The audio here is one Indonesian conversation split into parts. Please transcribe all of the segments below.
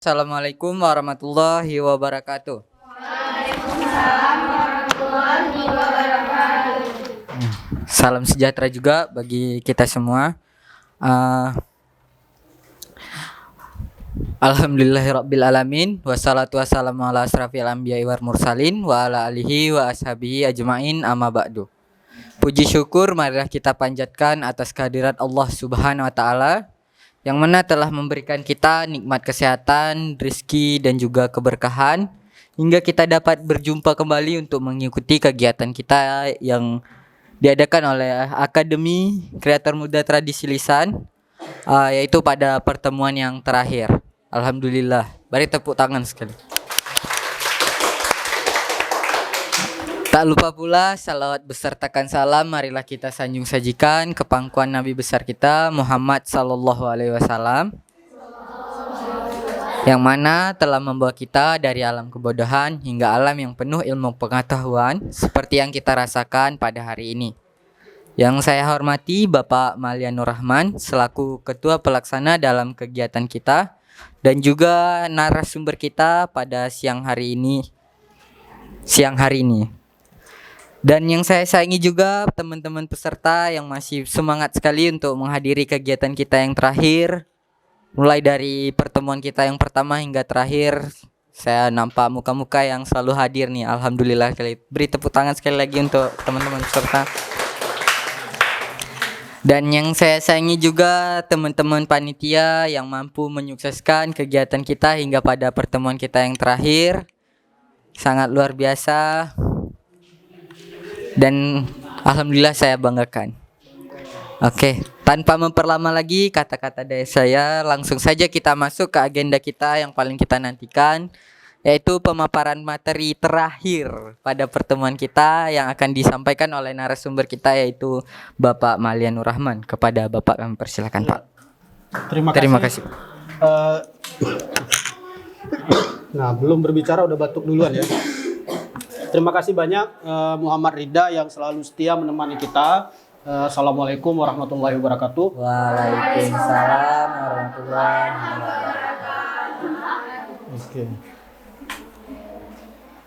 Assalamualaikum warahmatullahi wabarakatuh. Salam sejahtera juga bagi kita semua. Alhamdulillahirabbil alamin wassalatu wassalamu ala asrafil anbiya'i wal mursalin wa ala alihi wa ashabihi ajmain amma ba'du. Puji syukur marilah kita panjatkan atas kehadirat Allah Subhanahu wa taala yang mana telah memberikan kita nikmat kesehatan, rezeki dan juga keberkahan hingga kita dapat berjumpa kembali untuk mengikuti kegiatan kita yang diadakan oleh Akademi Kreator Muda Tradisi Lisan, yaitu pada pertemuan yang terakhir. Alhamdulillah, beri tepuk tangan sekali. Tak lupa pula salawat besertakan salam marilah kita sanjung sajikan ke pangkuan Nabi besar kita Muhammad sallallahu alaihi wasallam yang mana telah membawa kita dari alam kebodohan hingga alam yang penuh ilmu pengetahuan seperti yang kita rasakan pada hari ini. Yang saya hormati Bapak Malianur Rahman selaku Ketua Pelaksana dalam kegiatan kita dan juga narasumber kita pada siang hari ini. Dan yang saya sayangi juga teman-teman peserta yang masih semangat sekali untuk menghadiri kegiatan kita yang terakhir. Mulai dari pertemuan kita yang pertama hingga terakhir, saya nampak muka-muka yang selalu hadir nih. Alhamdulillah sekali. Beri tepuk tangan sekali lagi untuk teman-teman peserta. Dan yang saya sayangi juga teman-teman panitia yang mampu menyukseskan kegiatan kita hingga pada pertemuan kita yang terakhir. Sangat luar biasa. Dan alhamdulillah saya banggakan. Oke, tanpa memperlama lagi kata-kata dari saya, langsung saja kita masuk ke agenda kita yang paling kita nantikan, yaitu pemaparan materi terakhir pada pertemuan kita yang akan disampaikan oleh narasumber kita, yaitu Bapak Malianur Rahman. Kepada Bapak kami persilakan, Pak. Terima kasih. Nah, belum berbicara udah batuk duluan ya. Terima kasih banyak Muhammad Rida yang selalu setia menemani kita. Assalamualaikum warahmatullahi wabarakatuh. Waalaikumsalam warahmatullahi wabarakatuh. Oke.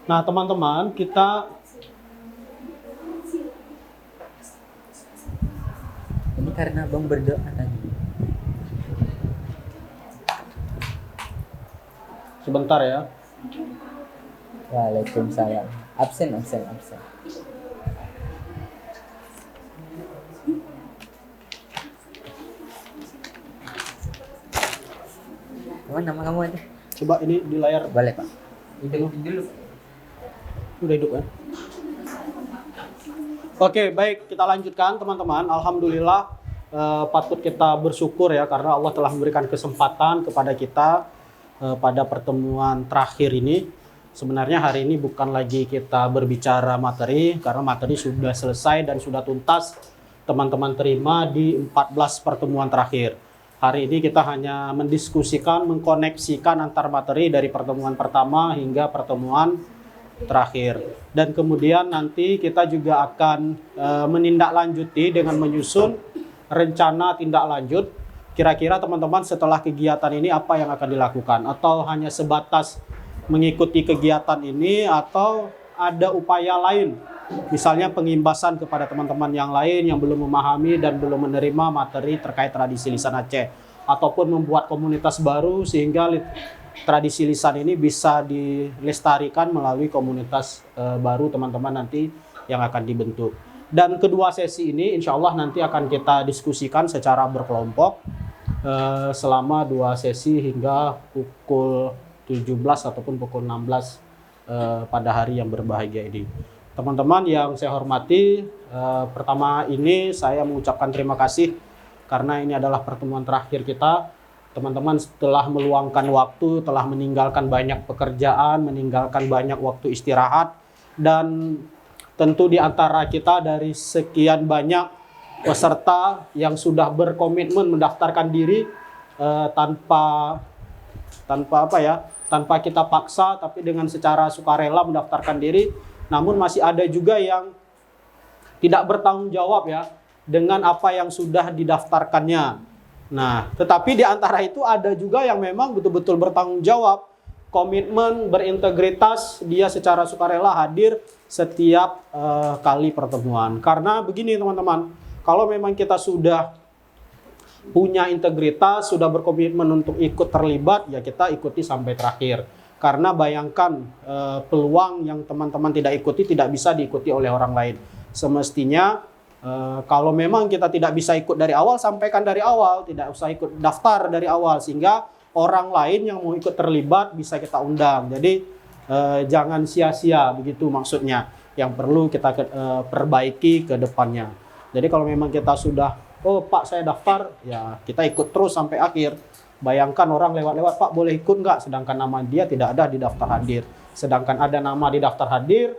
Nah, teman-teman, kita Ini karena Abang berdoa tadi. sebentar ya. Waalaikumsalam. Absen. Nama kamu aja. Coba ini di layar. Boleh, Pak. Hidup dulu. Udah hidup kan? Oke, baik, kita lanjutkan teman-teman. Alhamdulillah patut kita bersyukur ya karena Allah telah memberikan kesempatan kepada kita pada pertemuan terakhir ini. Sebenarnya hari ini bukan lagi kita berbicara materi karena materi sudah selesai dan sudah tuntas teman-teman terima di 14 pertemuan terakhir. Hari ini kita hanya mendiskusikan, mengkoneksikan antar materi dari pertemuan pertama hingga pertemuan terakhir. Dan kemudian nanti kita juga akan menindaklanjuti dengan menyusun rencana tindak lanjut. Kira-kira teman-teman setelah kegiatan ini apa yang akan dilakukan? Atau hanya sebatas mengikuti kegiatan ini atau ada upaya lain? Misalnya pengimbasan kepada teman-teman yang lain yang belum memahami dan belum menerima materi terkait tradisi lisan Aceh. Ataupun membuat komunitas baru sehingga tradisi lisan ini bisa dilestarikan melalui komunitas baru teman-teman nanti yang akan dibentuk. Dan kedua sesi ini insya Allah nanti akan kita diskusikan secara berkelompok selama 2 sesi hingga pukul 17 ataupun pukul 16 pada hari yang berbahagia ini. Teman-teman yang saya hormati, pertama ini saya mengucapkan terima kasih karena ini adalah pertemuan terakhir kita. Teman-teman telah meluangkan waktu, telah meninggalkan banyak pekerjaan, meninggalkan banyak waktu istirahat, dan tentu di antara kita dari sekian banyak peserta yang sudah berkomitmen mendaftarkan diri tanpa kita paksa, tapi dengan secara sukarela mendaftarkan diri. Namun masih ada juga yang tidak bertanggung jawab ya dengan apa yang sudah didaftarkannya. Nah, tetapi di antara itu ada juga yang memang betul-betul bertanggung jawab, komitmen, berintegritas, dia secara sukarela hadir setiap kali pertemuan. Karena begini teman-teman, kalau memang kita sudah punya integritas, sudah berkomitmen untuk ikut terlibat, ya kita ikuti sampai terakhir. Karena bayangkan peluang yang teman-teman tidak ikuti tidak bisa diikuti oleh orang lain. Semestinya kalau memang kita tidak bisa ikut dari awal, sampaikan dari awal, tidak usah ikut daftar dari awal, sehingga orang lain yang mau ikut terlibat bisa kita undang. Jadi jangan sia-sia, begitu maksudnya. Yang perlu kita perbaiki ke depannya. Jadi kalau memang kita sudah, oh Pak saya daftar, ya kita ikut terus sampai akhir. Bayangkan orang lewat-lewat, Pak boleh ikut nggak? Sedangkan nama dia tidak ada di daftar hadir. Sedangkan ada nama di daftar hadir,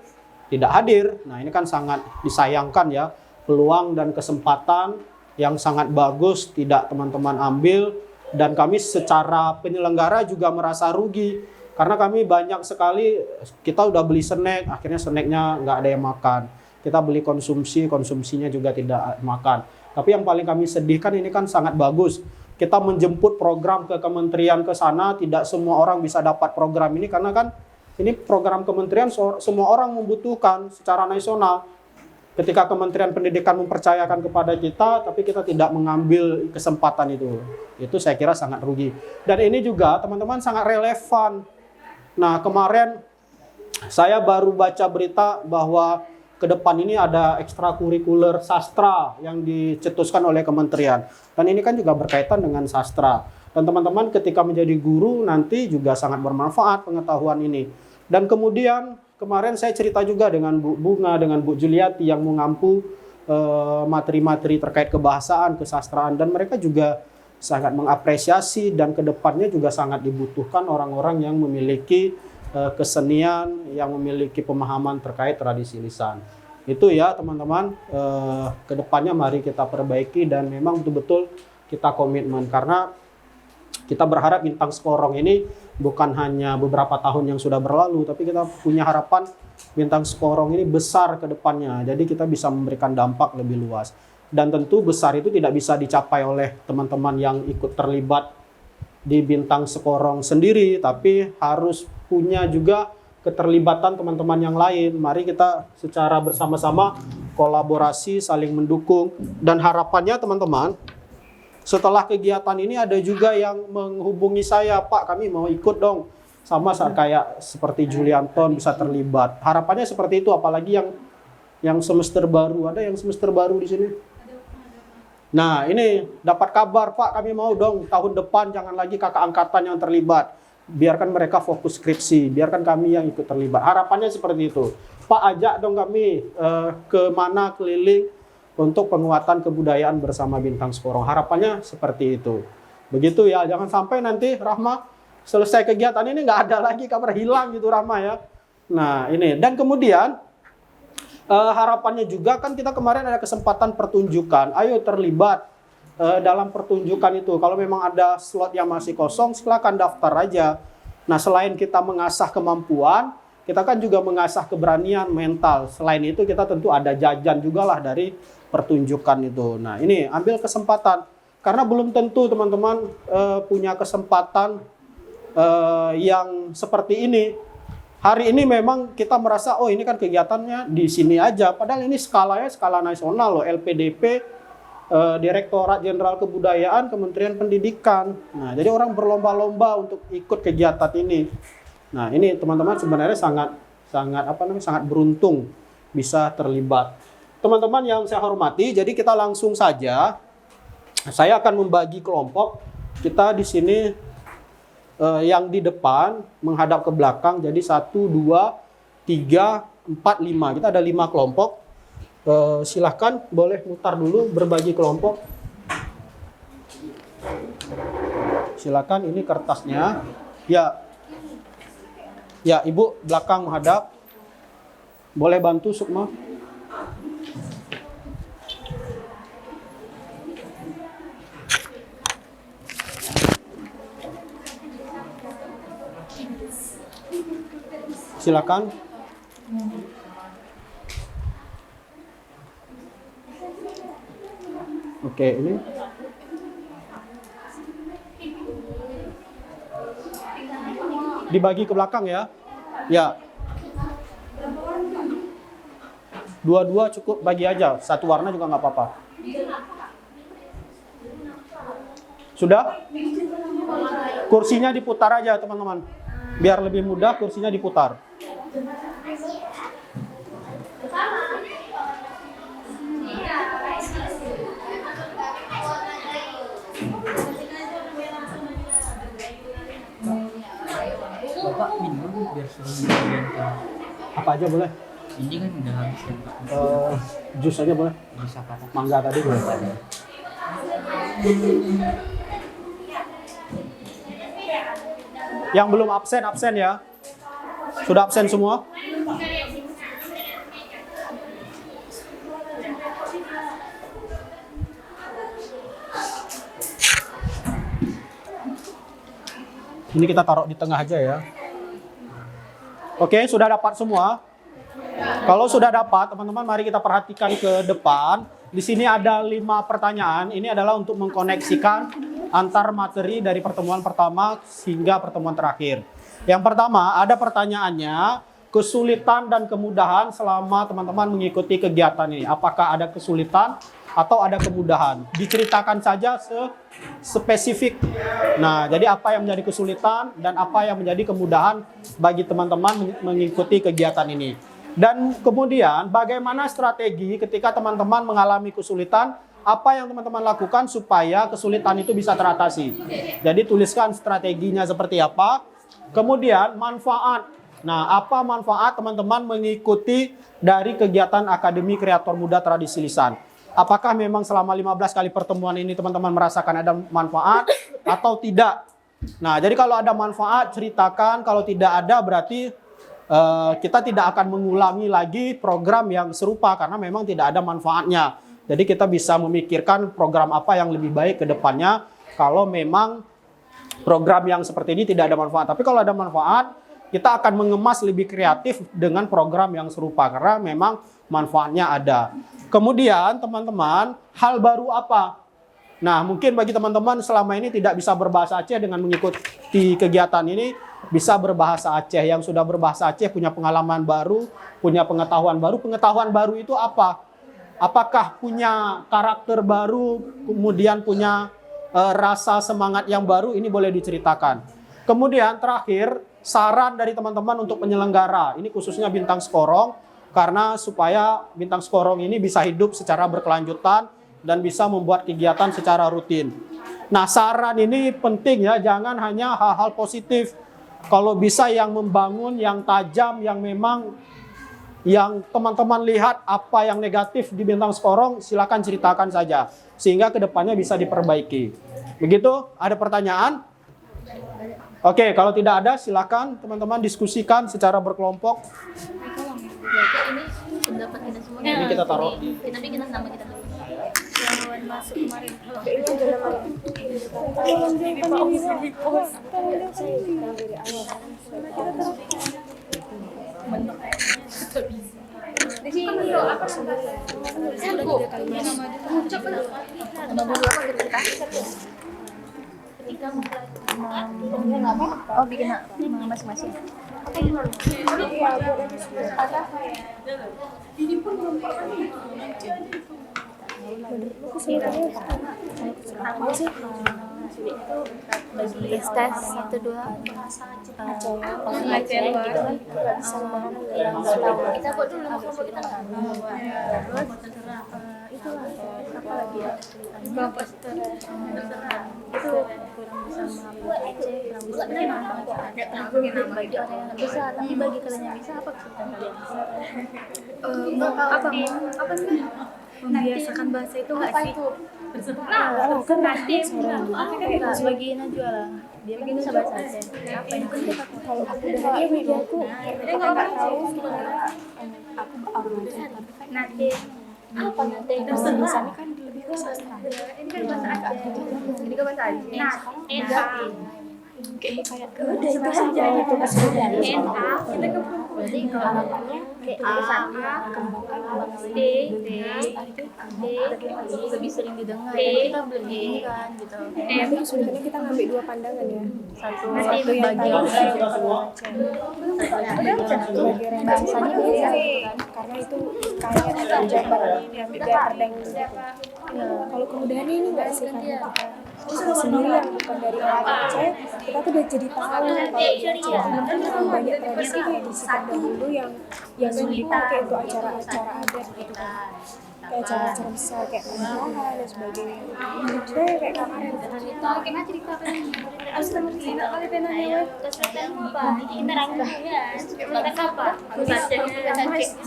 tidak hadir. Nah ini kan sangat disayangkan ya. Peluang dan kesempatan yang sangat bagus tidak teman-teman ambil. Dan kami secara penyelenggara juga merasa rugi. Karena kami banyak sekali, kita udah beli snack, akhirnya snacknya nggak ada yang makan. Kita beli konsumsi, konsumsinya juga tidak makan. Tapi yang paling kami sedihkan ini kan sangat bagus. Kita menjemput program ke kementerian ke sana, tidak semua orang bisa dapat program ini karena kan ini program kementerian semua orang membutuhkan secara nasional. Ketika Kementerian Pendidikan mempercayakan kepada kita, tapi kita tidak mengambil kesempatan itu saya kira sangat rugi. Dan ini juga teman-teman sangat relevan. Nah kemarin saya baru baca berita bahwa ke depan ini ada ekstrakurikuler sastra yang dicetuskan oleh kementerian. Dan ini kan juga berkaitan dengan sastra. Dan teman-teman ketika menjadi guru nanti juga sangat bermanfaat pengetahuan ini. Dan kemudian kemarin saya cerita juga dengan Bu Bunga, dengan Bu Juliati yang mengampu materi-materi terkait kebahasaan, kesastraan. Dan mereka juga sangat mengapresiasi dan ke depannya juga sangat dibutuhkan orang-orang yang memiliki kesenian, yang memiliki pemahaman terkait tradisi lisan. Itu ya teman-teman, kedepannya mari kita perbaiki dan memang betul-betul kita komitmen. Karena kita berharap Bintang Sekorong ini bukan hanya beberapa tahun yang sudah berlalu, tapi kita punya harapan Bintang Sekorong ini besar ke depannya. Jadi kita bisa memberikan dampak lebih luas. Dan tentu besar itu tidak bisa dicapai oleh teman-teman yang ikut terlibat di Bintang Sekorong sendiri, tapi harus punya juga keterlibatan teman-teman yang lain. Mari kita secara bersama-sama kolaborasi, saling mendukung. Dan harapannya teman-teman, setelah kegiatan ini ada juga yang menghubungi saya, Pak kami mau ikut dong. Sama kayak seperti Julianton bisa terlibat. Harapannya seperti itu, apalagi yang semester baru. Ada yang semester baru di sini? Nah ini dapat kabar, Pak kami mau dong tahun depan jangan lagi kakak angkatan yang terlibat. Biarkan mereka fokus skripsi, biarkan kami yang ikut terlibat. Harapannya seperti itu. Pak ajak dong kami ke mana keliling untuk penguatan kebudayaan bersama Bintang Sekorong. Harapannya seperti itu. Begitu ya, jangan sampai nanti Rahma selesai kegiatan ini nggak ada lagi, kabar hilang gitu Rahma ya. Nah ini, dan kemudian harapannya juga kan kita kemarin ada kesempatan pertunjukan. Ayo terlibat dalam pertunjukan itu. Kalau memang ada slot yang masih kosong, silakan daftar aja. Nah, selain kita mengasah kemampuan, kita kan juga mengasah keberanian mental. Selain itu kita tentu ada jajan juga lah dari pertunjukan itu. Nah, ini ambil kesempatan. Karena belum tentu teman-teman punya kesempatan yang seperti ini. Hari ini memang kita merasa, oh ini kan kegiatannya di sini aja. Padahal ini skalanya skala nasional loh, LPDP, Direktorat Jenderal Kebudayaan, Kementerian Pendidikan. Nah, jadi orang berlomba-lomba untuk ikut kegiatan ini. Nah, ini teman-teman sebenarnya sangat beruntung bisa terlibat. Teman-teman yang saya hormati, jadi kita langsung saja. Saya akan membagi kelompok. Kita di sini yang di depan menghadap ke belakang, jadi 1, 2, 3, 4, 5. Kita ada 5 kelompok. Silahkan boleh mutar dulu berbagi kelompok. Silakan, ini kertasnya. Ya Ibu belakang menghadap. Boleh bantu Sukma. Silakan. Oke, ini. Dibagi ke belakang ya. Ya. Dua-dua cukup bagi aja. Satu warna juga nggak apa-apa. Sudah? Kursinya diputar aja teman-teman. Biar lebih mudah kursinya diputar. Bapak minum biar suruh minum. Apa aja boleh? Ini kan udah habis kan Pak. Jus aja boleh? Bisa Pak. Mangga tadi boleh. Yang belum absen, absen ya. Sudah absen semua? Ini kita taruh di tengah aja ya. Oke, sudah dapat semua? Kalau sudah dapat, teman-teman mari kita perhatikan ke depan. Di sini ada 5 pertanyaan. Ini adalah untuk mengkoneksikan antar materi dari pertemuan pertama hingga pertemuan terakhir. Yang pertama, ada pertanyaannya, kesulitan dan kemudahan selama teman-teman mengikuti kegiatan ini. Apakah ada kesulitan atau ada kemudahan? Diceritakan saja spesifik. Nah, jadi apa yang menjadi kesulitan dan apa yang menjadi kemudahan bagi teman-teman mengikuti kegiatan ini. Dan kemudian bagaimana strategi ketika teman-teman mengalami kesulitan, apa yang teman-teman lakukan supaya kesulitan itu bisa teratasi. Jadi tuliskan strateginya seperti apa. Kemudian manfaat. Nah, apa manfaat teman-teman mengikuti dari kegiatan Akademi Kreator Muda Tradisi Lisan? Apakah memang selama 15 kali pertemuan ini teman-teman merasakan ada manfaat atau tidak? Nah, jadi kalau ada manfaat ceritakan, kalau tidak ada berarti kita tidak akan mengulangi lagi program yang serupa karena memang tidak ada manfaatnya. Jadi kita bisa memikirkan program apa yang lebih baik ke depannya kalau memang program yang seperti ini tidak ada manfaat. Tapi kalau ada manfaat, kita akan mengemas lebih kreatif dengan program yang serupa karena memang manfaatnya ada. Kemudian teman-teman, hal baru apa? Nah, mungkin bagi teman-teman selama ini tidak bisa berbahasa Aceh dengan mengikuti kegiatan ini, bisa berbahasa Aceh. Yang sudah berbahasa Aceh punya pengalaman baru, punya pengetahuan baru. Pengetahuan baru itu apa? Apakah punya karakter baru, kemudian punya rasa semangat yang baru, ini boleh diceritakan. Kemudian terakhir, saran dari teman-teman untuk penyelenggara. Ini khususnya Bintang Skorong, karena supaya Bintang Skorong ini bisa hidup secara berkelanjutan dan bisa membuat kegiatan secara rutin. Nah, saran ini penting ya, jangan hanya hal-hal positif. Kalau bisa yang membangun, yang tajam, yang memang yang teman-teman lihat apa yang negatif di Bintang Skorong, silakan ceritakan saja sehingga kedepannya bisa diperbaiki. Begitu? Ada pertanyaan? Oke, kalau tidak ada silakan teman-teman diskusikan secara berkelompok. Ini pendapat kita semua. Ini kita taruh di. Tapi kita nama kita dulu. Yang masuk kemarin. Di sini loh, apa sendiri? Ketika oh bikin masing-masing. Ini pun belum bagi tes 1 2 pengajian gitu kita buat dulu kita itulah apa lagi ya kelompok itu kurang bisa mengambil Aceh kurang bisa nambah bagi orang yang bisa tapi bagi kalian yang bisa apa kesulitan kalian apa sih membiasakan bahasa itu nggak sih kan nanti sebagian aja lah dia mungkin bisa bahasa Aceh apa yang kalau aku dari dia aku nggak tahu aku orang Aceh nanti apa nanti misalnya kan lebih ke sastra ini kan bahasa Aceh ini kan bahasa Aceh nah kayak hikayat udah itu saja itu keseluruhan berarti kalau kayak A kembang D lebih sering didengar kita belum ini kan gitu Tapi sebenarnya kita ngambil dua pandangan ya. satu Yang bagi tadi orang kita yang kedua bagi orang bahasanya beda gitu kan karena itu kayak jabar biar terdahulu gitu. Kalau kemudahannya ini enggak sih karena kita sendiri yang bukan dari orang Aceh, kita tuh udah jadi tahu kalau di Aceh kan banyak tradisi kayak di sekitar dahulu yang dipakai untuk acara-acara adat gitu kan. Kayak acara-acara besar kayak pernikahan dan sebagainya. Sebenarnya kayak kemarin gimana cerita cerita kali penanya kita rangkai apa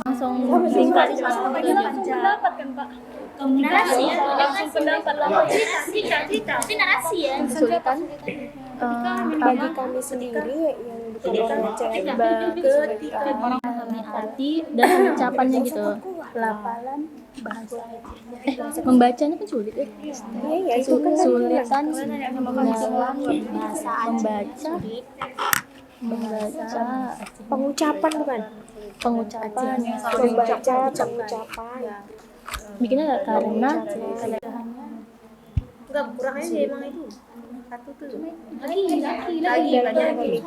langsung tinggal di sana pendapat kan Pak narasi ya langsung pendapat cerita narasi ya kesulitan bagi kami sendiri yang bukan orang Aceh ketika orang memahami arti dan ucapannya gitu pelafalan bahasa membacanya kan sulit ya ya itu kan kesulitan dalam bahasa membaca pengucapan bukan pengucapan pengucapan bikinnya nggak karena Enggak, kurangnya emang itu. Satu tuh. lagi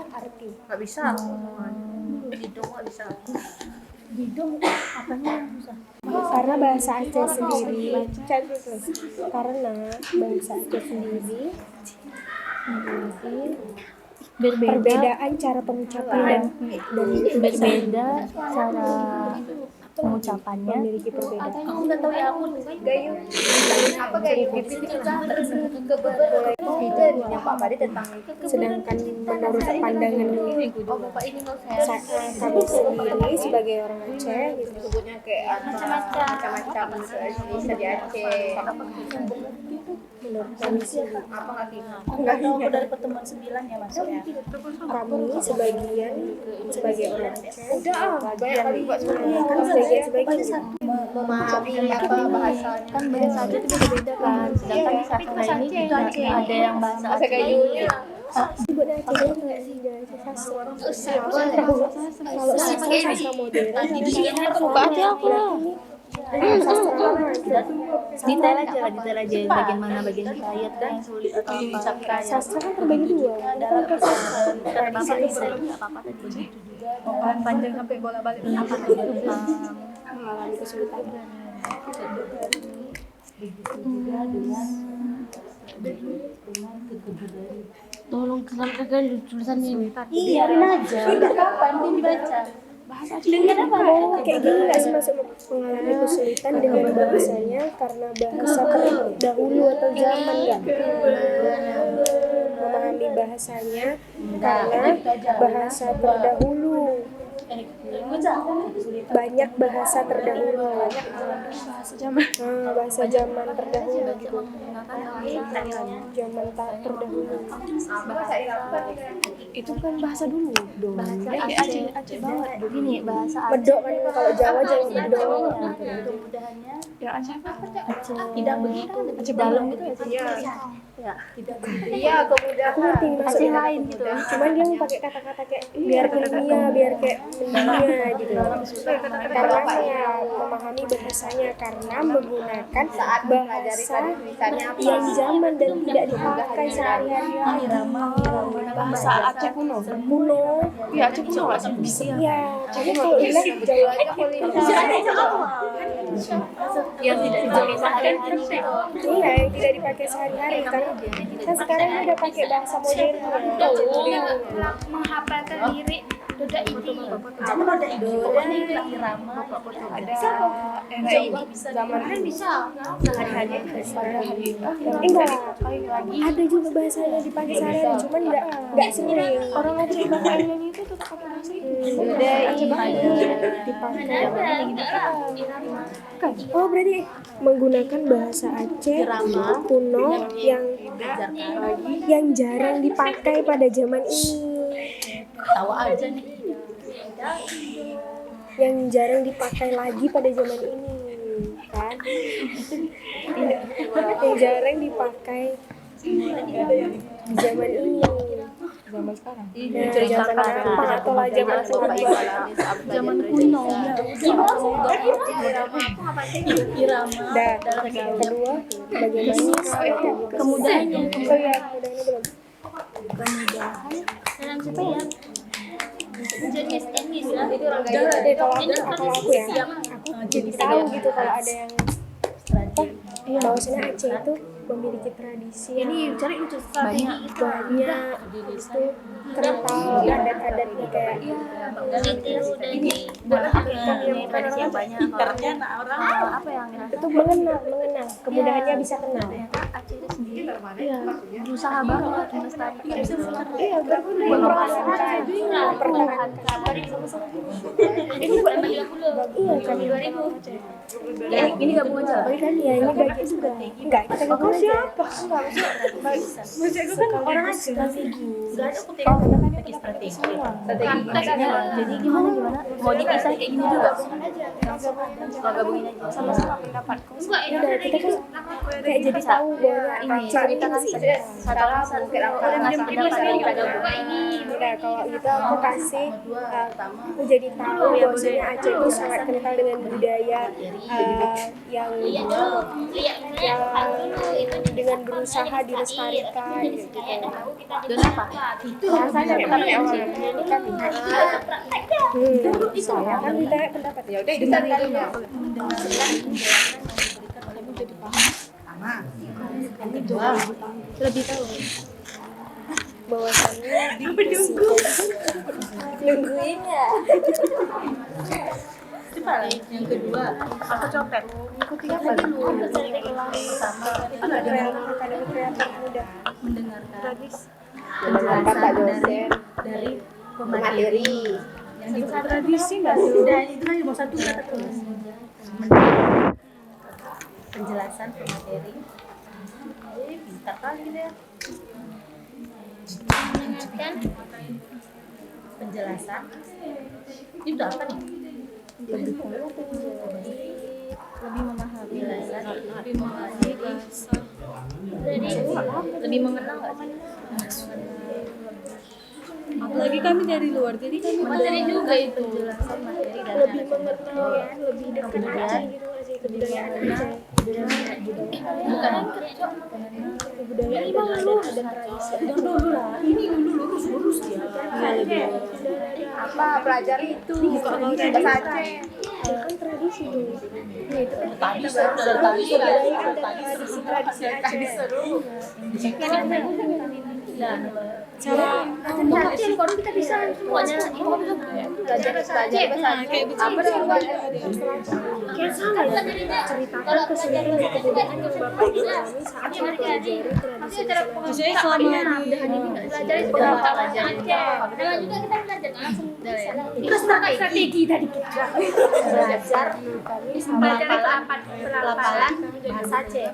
arti Enggak bisa. Hidung enggak bisa. hidung apanya yang susah karena bahasa Aceh sendiri karena bahasa Aceh sendiri berbeda perbedaan cara pengucapan dan berbeda cara pengucapannya memiliki perbedaan. aku nggak tahu ya aku Gayu. Apa gayu? Kebetulan Pak Badi tentang Sedangkan menurut pandangan Bapak ini mau saya kami sendiri sebagai orang Aceh gitu, sebutnya kayak macam-macam bisa di Aceh. menurut kami sendiri Apa nggak ingat? enggak ingat dari pertemuan 9 ya maksudnya kami sebagai orang Aceh Banyak kali buat sebagian memahami apa bahasanya. kan bahasa Aceh itu beda-beda kan sedangkan di sastra ini juga ada yang bahasa Bahasa gayunya. sebutnya Aceh itu enggak sih sastra kalau sastra modern berarti aku lah sastra detail aja bagian mana bagian hikayat kan yang sulit atau apa sastra kan terbagi dua dalam tradisi apa tadi panjang sampai bolak-balik apa mengalami kesulitan tolong kesampaikan tulisannya iya aja kapan dia dibaca dengan apa kayak gini nggak sih masuk mengalami kesulitan dengan bahasanya karena bahasa terdahulu atau zaman nggak memahami bahasanya karena bahasa terdahulu banyak bahasa terdahulu bahasa zaman terdahulu gitu zaman terdahulu itu kan bahasa dulu dong Aceh banget begini bahasa medok kan kalau Jawa medok mudah-mudahannya ya Aceh tidak begitu Aceh dalam gitu ya ya Iya, kemudian aku ngerti maksudnya Aceh lain gitu cuman dia mau pakai kata-kata kayak biar ilmiah biar kayak mendunia gitu karena saya memahami bahasanya karena menggunakan bahasa yang zaman dan tidak dipakai sehari-hari bahasa Aceh kuno ya Aceh kuno nggak sih ya jadi kalau bilang Jawa yang tidak dipakai sehari-hari iya yang tidak dipakai sehari-hari kan sekarang dia udah pakai bahasa modern menghafalkan diri Doda ini pokoknya itu irama ada zaman kan bisa sehari-hari enggak ada juga bahasanya dipakai sehari-hari cuman nggak sering orang Aceh bahasanya itu tetap pakai bahasa itu Aceh bahasanya dipakai oh berarti menggunakan bahasa Aceh kuno yang jarang dipakai pada zaman ini tawa aja nih yang jarang dipakai lagi pada zaman ini kan yang jarang dipakai di zaman ini zaman sekarang. Dari zaman sekarang atau lah zaman tua. zaman kuno. Irama. Dan yang kedua bagaimana Kemudahannya. Oh ya, kemudahannya belum. Dalam siapa ya? Jenis ya. Jangan deh kalau aku ya, aku jadi tahu gitu kalau ada yang bahwasanya Aceh itu memiliki tradisi yang Cari itu banyak itu kental adat-adatnya kayak tradisi yang banyak. Orang apa yang itu mengenal kemudahannya bisa kenal. Aceh itu sendiri berusaha banget melestarikan Iya, mempertahankan ini iya kan 2000 ini gabung aja lah. kan ya ini bagian juga enggak kita gabung siapa maksudnya aku kan orang strategi Strategi. Jadi gimana mau dipisah kayak gini juga mau gabungin aja sama-sama pendapatku. udah kita kan kayak jadi tahu bahwa kita kan satu orang ngasih pendapat yang kita gabung ini. udah kalau gitu aku kasih aku jadi tahu bahwasanya Aceh itu sangat kental dengan budaya yang dengan berusaha dilestarikan gitu. Dan apa? Itu rasanya pendapat Aceh. Saya kan ditanya pendapat ya udah itu Lebih tahu. bahwasannya nungguin ya Yang kedua, aku copet. yang ketiga apa Sama itu akademi kreatif muda mendengarkan penjelasan dari pemateri. Yang di tradisi nggak sih udah itu aja mau satu kata terus. Penjelasan pemateri. Pintar kali dia. Mendengarkan penjelasan. Ini udah apa nih? Lebih memahami penjelasan, lebih memahami lebih mengenal nggak sih? Apalagi kami dari luar, jadi kami Materi juga itu penjelasan materi dan lebih mengenal ya lebih dekat aja gitu nggak sih kebudayaan Aceh bukan kebudayaan dan adat dan tradisi dulu lah. Ini dulu lurus ya. Apa pelajari itu bahasa Aceh. kan tradisi dulu nah itu kan tadi tradisi Aceh cara kalau kita bisa semuanya Belajar bahasa Aceh. Apa sih kayak sama ya ceritakan kesulitan dan kebudayaan yang bapak alami saat mempelajari tradisi Maksudnya selama belajar itu bahasa Aceh. Nah juga kita belajar langsung. itu strategi tadi kita belajar kami sama pelafalan bahasa Aceh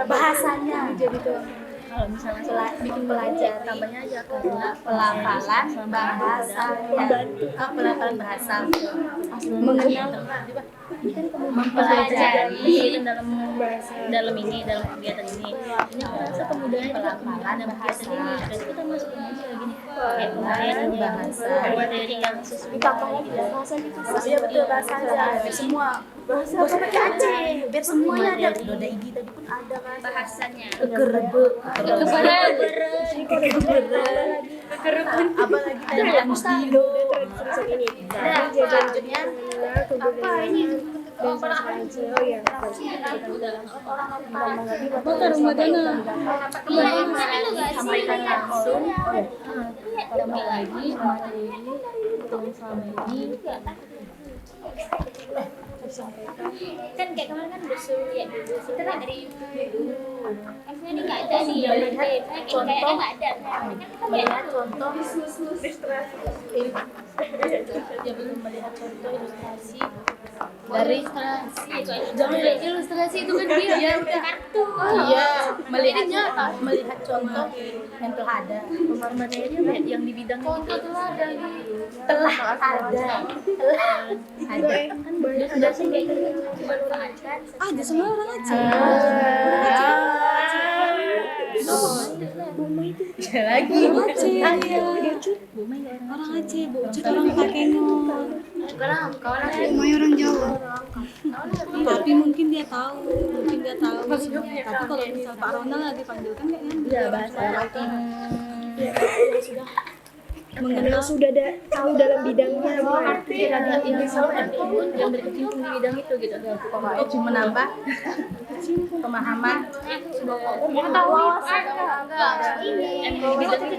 bahasanya jadi tuh kalau misalnya bikin belajar tambahnya aja karena pelafalan bahasa pelafalan bahasa mengenal mempelajari dalam ini dalam kegiatan ini merasa kemudahan pelafalan dan bahasa ini dan kita masuk Indonesia gini pelafalan bahasa materi yang sesuai bahasa gitu iya betul bahasa aja semua bahasa Aceh biar semuanya ada Doda Igi tadi pun ada kan bahasanya kegerbe apalagi tadi yang stilo tradisi ini nah selanjutnya apa ini dan Aceh oh ya bakar rumah dana. sampaikan langsung tambah lagi materi yang selama ini Kan kayak kemarin kan disuruh ya dulu. Kita kan dari dulu. Maksudnya ini nggak ada nih. contoh nggak ada. melihat contoh ya belum melihat contoh ilustrasi dari jangan ilustrasi itu kan dia udah kartu melihat contoh yang telah ada materinya yang di bidang contoh telah ada kan banyak sudah sih kayak gitu Ada semua orang aja. lagi. Orang Aceh dia. Orang Aceh, Bucut orang Takengon. Umay orang Jawa. Tapi mungkin dia tahu. Tapi kalau misal Pak Ronald lagi panggilkan kayaknya dia bahasa mengenal sudah tahu dalam bidangnya. Ini sama yang berkecimpung di bidang itu gitu. Untuk menambah pemahaman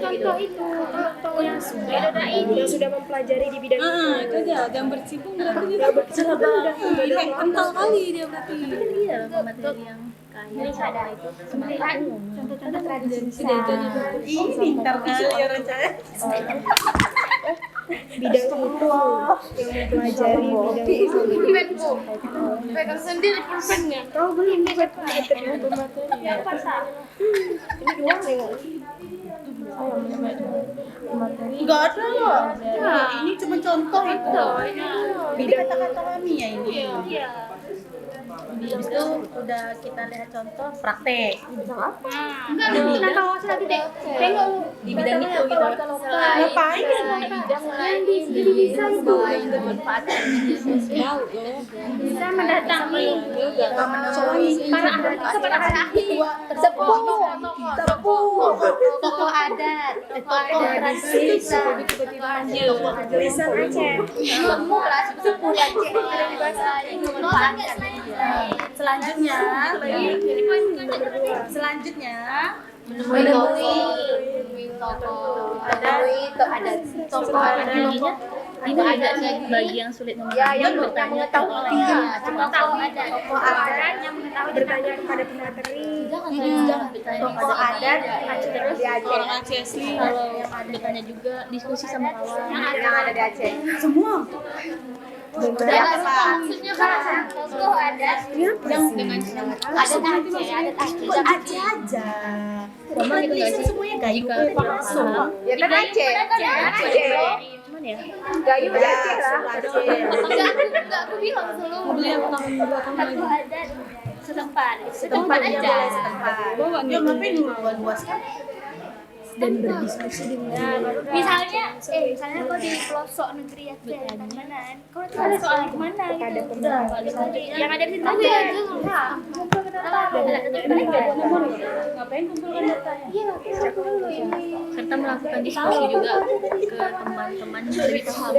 contoh itu yang sudah mempelajari di bidang itu. itu dia yang berkecimpung berarti dia udah kental kali dia berarti. materi yang kaya itu contoh-contoh tradisi Pintar kali orang saya. bidang itu yang mempelajari bidang itu. pegang sendiri pulpennya Kau beli buat materi. Ini doang ya. Enggak ada loh. Ini cuma contoh itu. Bidang Kata-kata kami ya ini. Habis itu udah kita lihat contoh praktek enggak kenapa nggak usah deh tengok lu di bidang itu gitu. Ngapain ya? jadi bisa itu Tahu loh. bisa mendatangi para ahli sepuh tokoh adat tradisi tulisan Aceh. sepuh Aceh Selanjutnya menemui tokoh adat ini ada bagi yang sulit yang bertanya mengetahui tokoh adat yang mengetahui Bertanya kepada pemateri. jangan bertanya tokoh adat terus di Aceh Orang Aceh asli. kalau bertanya juga diskusi sama kawan yang ada di Aceh Semua. maksudnya kan tokoh adat yang dengan adat Aceh aja. memang itu nggak sih jika paham ya kan Aceh cuman ya Gayu Aceh lah enggak aku bilang Mau beli apa tahun belakang lagi? tokoh adat setempat aja Bawa nih. ngapain duluan luas kan Dan berdiskusi dengan misalnya kau di pelosok negeri Aceh Tabanan kau tuh ada soal gimana gitu yang ada di situ aja Ngapain kumpulkan datanya? iya kita dulu ini serta melakukan diskusi juga ke teman-teman yang lebih paham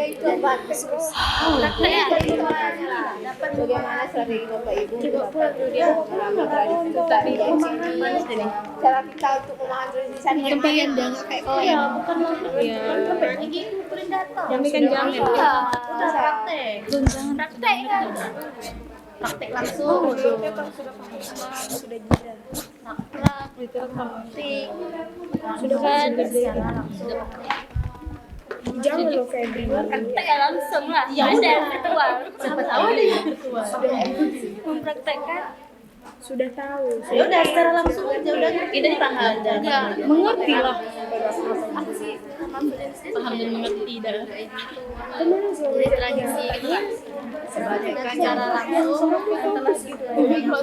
dapat bagaimana strategi Bapak Ibu memahami tradisi tadi di sini cara kita untuk memahami tradisi tadi yang mana kayak kau ya bukan lagi ngumpulin data Yang kan jangan. udah praktek kan praktek langsung sudah gila. praktik Sudah kan secara Jangan lo Febri. praktek ya langsung lah ada virtual siapa tahu ada yang virtual mempraktekkan Sudah tahu. ya udah secara langsung aja udah kita dipaham dan Mengerti lah. apa sih maksudnya paham dan mengerti dan Kemana sih? tradisi gitu kan secara langsung yang telah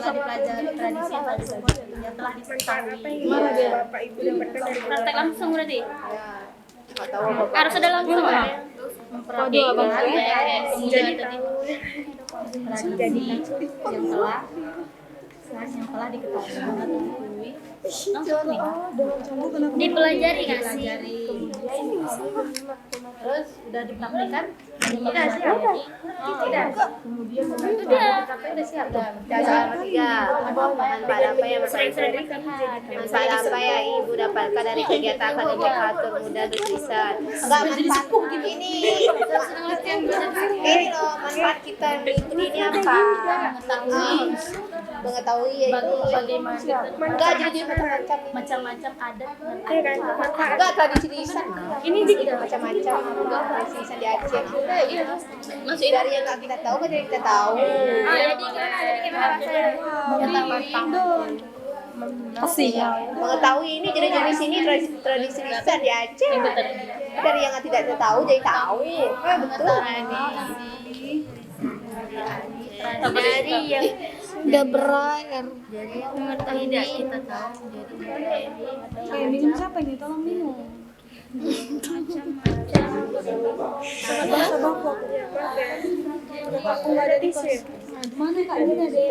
dipelajari tradisi yang telah diketahui Gimana dia Bapak Ibu dapatkan dari praktek langsung berarti harus ada langsung ya Waduh, abang saya. jadi tradisi yang telah diketahui langsung nih dipelajari nggak sih terus udah dipraktekkan tidak sih tidak kemudian udah siap Dasar tiga, manfaat apa yang sering-sering manfaat apa yang ibu dapatkan dari kegiatan akademik atur muda berlisan? Enggak manfaat ini loh manfaat kita mengikuti ini apa? Mengetahui ya itu bagaimana kita enggak jadi macam-macam adat Iya kan? Manfaat. enggak tradisi lisan Ini di macam-macam tradisi lisan di Aceh masuk dari yang nggak kita tahu kan jadi kita tahu jadi gimana rasanya mengetahui ini jadi dari sini tradisi lisan di Aceh dari yang tidak kita tahu jadi tahu betul dari yang Udah berair. Jadi tidak kita tahu jadi Kayak minum siapa nih? Tolong minum. Aku nggak ada tisu. Mana Kak Nina deh?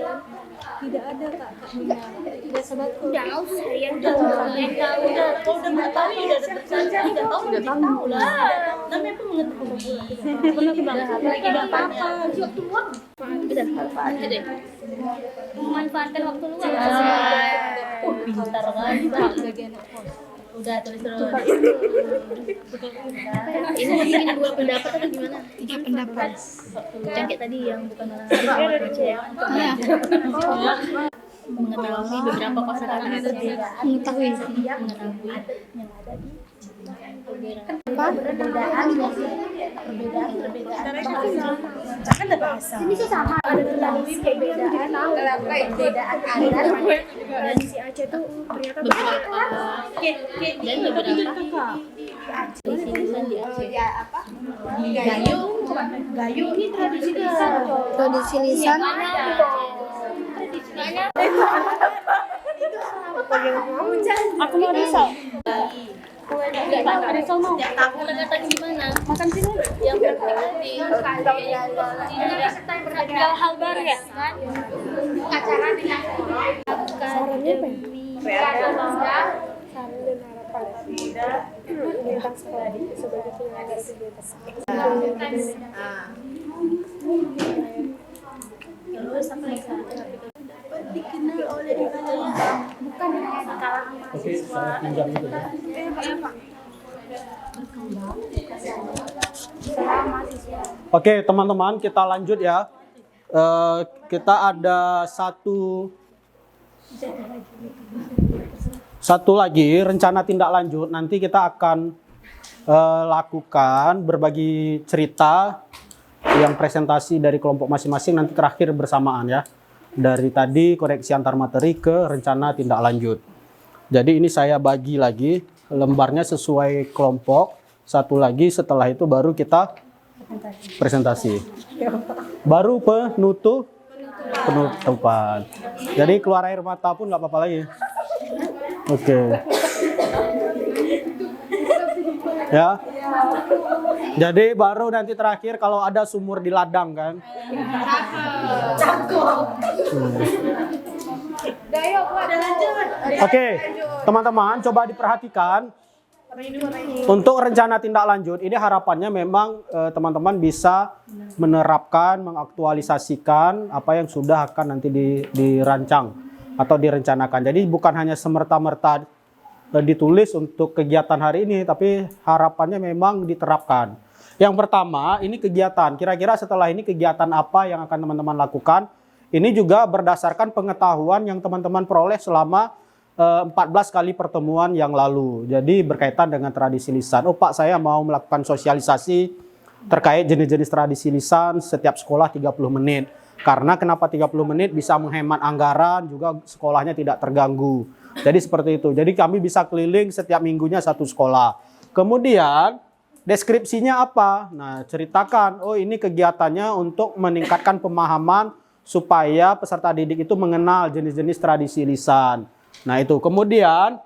Tidak ada Kak Nina. Tidak sahabatku. Udah usah ya. Udah kalau udah mengetahui udah tahu lah. Namanya pun mengetahui. Tidak apa-apa. Waktu luang. Udah deh. Memanfaatkan waktu luang. Pintar kan. Bagi anak kos. Udah terus. Ini bikin dua pendapat atau gimana? Tiga pendapat. Yang kayak tadi yang bukan orang baca ya. Mengetahui beberapa kosakata mengetahui yang ada di perbedaan Kan ada bahasa. ini sih sama ada tulis perbedaan adat Dan si Aceh tuh ternyata beberapa dan beberapa tulisan di Aceh. Gayo ini tradisi Tradisi lisan Aku mau risau. ada sama tahu kata gimana makan sini yang penting tadi hal baru ya kan acara dengan Sarannya apa ya? Saran dan harapan tentang sekolah sebagai penyelenggara kegiatan. terus apa yang dikenal oleh bukan hanya di kalangan mahasiswa Oke, teman-teman, kita lanjut ya. Kita ada satu lagi rencana tindak lanjut. Nanti kita akan lakukan berbagi cerita yang presentasi dari kelompok masing-masing nanti terakhir bersamaan ya. Dari tadi koreksi antar materi ke rencana tindak lanjut. Jadi ini saya bagi lagi lembarnya sesuai kelompok. Satu lagi setelah itu baru kita presentasi. Baru penutupan. Jadi keluar air mata pun nggak apa-apa lagi. Oke. Ya. Jadi baru nanti terakhir kalau ada sumur di ladang kan. Oke, teman-teman coba diperhatikan. Untuk rencana tindak lanjut ini harapannya memang teman-teman bisa menerapkan, mengaktualisasikan apa yang sudah akan nanti dirancang atau direncanakan. Jadi bukan hanya semerta-merta ditulis untuk kegiatan hari ini, tapi harapannya memang diterapkan. Yang pertama, ini kegiatan. Kira-kira setelah ini kegiatan apa yang akan teman-teman lakukan? Ini juga berdasarkan pengetahuan yang teman-teman peroleh selama 14 kali pertemuan yang lalu. Jadi berkaitan dengan tradisi lisan. Oh Pak, saya mau melakukan sosialisasi terkait jenis-jenis tradisi lisan setiap sekolah 30 menit. Karena kenapa 30 menit? Bisa menghemat anggaran, juga sekolahnya tidak terganggu. Jadi seperti itu. Jadi kami bisa keliling setiap minggunya satu sekolah. Kemudian deskripsinya apa? Nah, ceritakan, oh ini kegiatannya untuk meningkatkan pemahaman supaya peserta didik itu mengenal jenis-jenis tradisi lisan. Nah itu, kemudian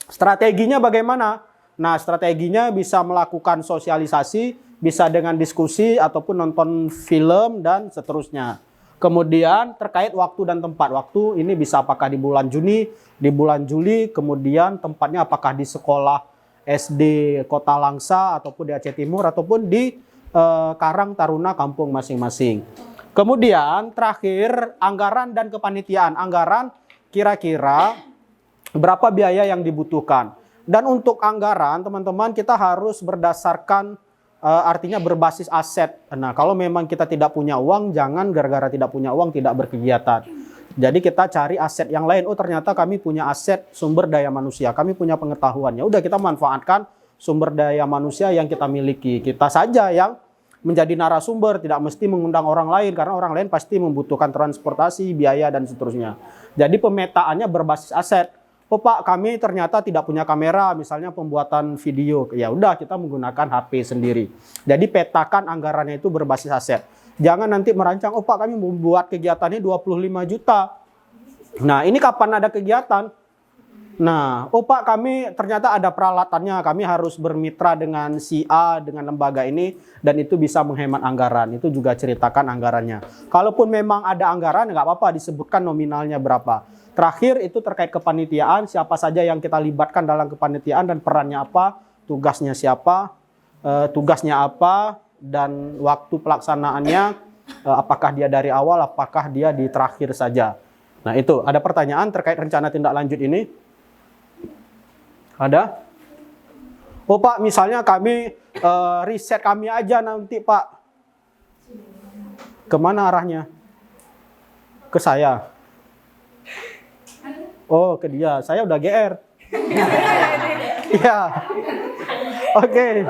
strateginya bagaimana? Nah strateginya bisa melakukan sosialisasi, bisa dengan diskusi ataupun nonton film dan seterusnya. Kemudian terkait waktu dan tempat. Waktu ini bisa apakah di bulan Juni, di bulan Juli, kemudian tempatnya apakah di sekolah SD Kota Langsa ataupun di Aceh Timur ataupun di Karang Taruna kampung masing-masing. Kemudian terakhir anggaran dan kepanitiaan. Anggaran kira-kira berapa biaya yang dibutuhkan. Dan untuk anggaran teman-teman kita harus berdasarkan artinya berbasis aset. Nah kalau memang kita tidak punya uang, jangan gara-gara tidak punya uang tidak berkegiatan. Jadi kita cari aset yang lain. Oh ternyata kami punya aset sumber daya manusia. Kami punya pengetahuan. Ya udah kita manfaatkan sumber daya manusia yang kita miliki. Kita saja yang menjadi narasumber, tidak mesti mengundang orang lain. Karena orang lain pasti membutuhkan transportasi, biaya, dan seterusnya. Jadi pemetaannya berbasis aset. Oh Pak, kami ternyata tidak punya kamera, misalnya pembuatan video. Ya udah kita menggunakan HP sendiri. Jadi petakan anggarannya itu berbasis aset. Jangan nanti merancang, oh Pak kami mau buat kegiatan ini 25 juta. Nah ini kapan ada kegiatan? Nah, oh Pak kami ternyata ada peralatannya, kami harus bermitra dengan si A, dengan lembaga ini, dan itu bisa menghemat anggaran. Itu juga ceritakan anggarannya. Kalaupun memang ada anggaran, nggak apa-apa disebutkan nominalnya berapa. Terakhir itu terkait kepanitiaan, siapa saja yang kita libatkan dalam kepanitiaan dan perannya apa, tugasnya siapa, tugasnya apa, dan waktu pelaksanaannya, apakah dia dari awal, apakah dia di terakhir saja. Nah itu, ada pertanyaan terkait rencana tindak lanjut ini? Ada? Oh Pak, misalnya kami riset kami aja nanti Pak. Kemana arahnya? Ke saya. Oh ke dia, saya udah GR. Iya. Oke.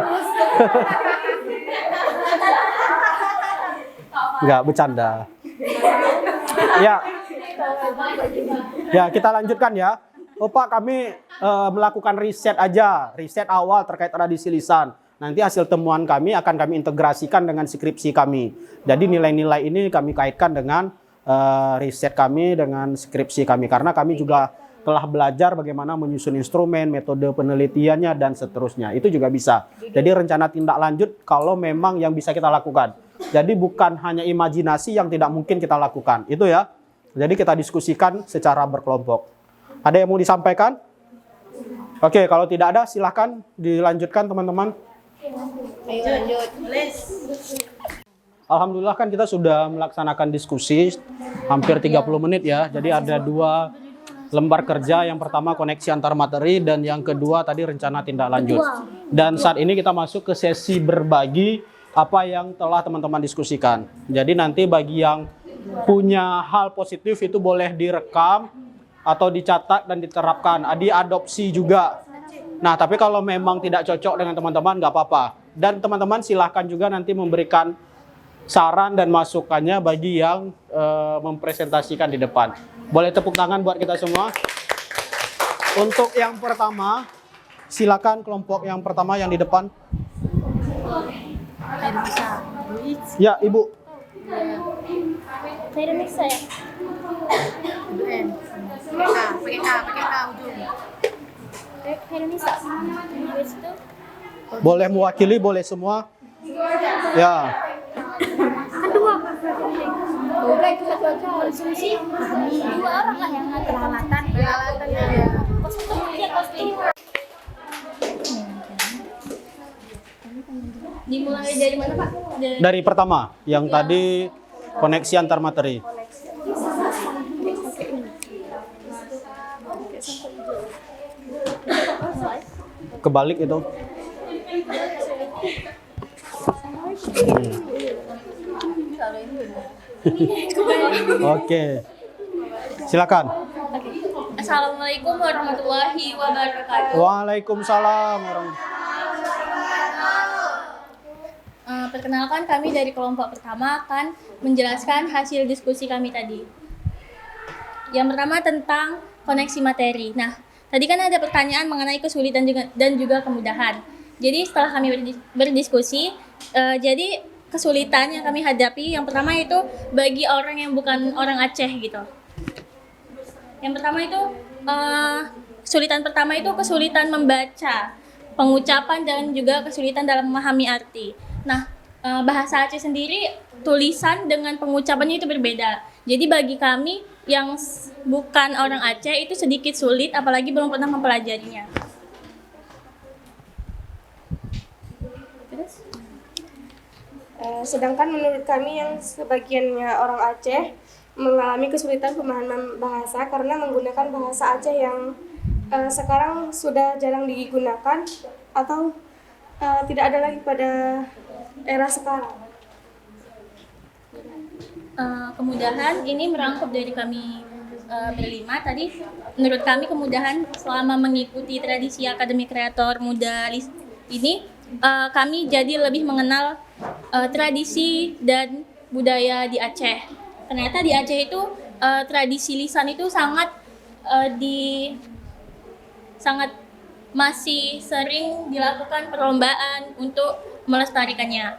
Enggak, bercanda. Ya. Ya, kita lanjutkan ya. Oh Pak, kami melakukan riset aja, riset awal terkait tradisi lisan. Nanti hasil temuan kami akan kami integrasikan dengan skripsi kami. Jadi nilai-nilai ini kami kaitkan dengan riset kami, dengan skripsi kami. Karena kami juga telah belajar bagaimana menyusun instrumen, metode penelitiannya, dan seterusnya. Itu juga bisa. Jadi rencana tindak lanjut kalau memang yang bisa kita lakukan. Jadi bukan hanya imajinasi yang tidak mungkin kita lakukan. Itu ya. Jadi kita diskusikan secara berkelompok. Ada yang mau disampaikan? Oke, kalau tidak ada silahkan dilanjutkan teman-teman. Ayo lanjut. Alhamdulillah kan kita sudah melaksanakan diskusi hampir 30 menit ya. Jadi ada 2 lembar kerja. Yang pertama koneksi antar materi dan yang kedua tadi rencana tindak lanjut. Dan saat ini kita masuk ke sesi berbagi apa yang telah teman-teman diskusikan. Jadi nanti bagi yang punya hal positif itu boleh direkam atau dicatat dan diterapkan, diadopsi juga. Nah, tapi kalau memang tidak cocok dengan teman-teman, nggak apa-apa. Dan teman-teman silahkan juga nanti memberikan saran dan masukannya bagi yang mempresentasikan di depan. Boleh tepuk tangan buat kita semua. Untuk yang pertama, silakan kelompok yang pertama yang di depan. Ya, Ibu. Saya bisa ya. Pakai K ujung. Indonesia. Habis itu Boleh mewakili, boleh semua. Ya. kedua. Udah itu satu aja. Konsumsi. 2 orang lah yang ngatur peralatannya. Kostum dia kostum. Dimulai dari mana Pak? Dari pertama, yang tadi koneksi antar materi. Kebalik itu. Oke. Silakan. Assalamualaikum warahmatullahi wabarakatuh. Waalaikumsalam warahmatullahi. Perkenalkan, kami dari kelompok pertama akan menjelaskan hasil diskusi kami tadi. Yang pertama tentang koneksi materi. Nah, tadi kan ada pertanyaan mengenai kesulitan dan juga kemudahan. Jadi setelah kami berdiskusi, jadi kesulitan yang kami hadapi yang pertama itu bagi orang yang bukan orang Aceh gitu. Yang pertama itu kesulitan pertama itu kesulitan membaca, pengucapan dan juga kesulitan dalam memahami arti. Nah, bahasa Aceh sendiri tulisan dengan pengucapannya itu berbeda. Jadi bagi kami yang bukan orang Aceh itu sedikit sulit, apalagi belum pernah mempelajarinya. Terus? Sedangkan menurut kami yang sebagiannya orang Aceh mengalami kesulitan pemahaman bahasa karena menggunakan bahasa Aceh yang sekarang sudah jarang digunakan atau tidak ada lagi pada era sekarang. Kemudahan ini merangkup dari kami berlima tadi. Menurut kami kemudahan selama mengikuti tradisi Akademi Kreator Muda ini, kami jadi lebih mengenal tradisi dan budaya di Aceh. Ternyata di Aceh itu tradisi lisan itu sangat masih sering dilakukan perlombaan untuk melestarikannya.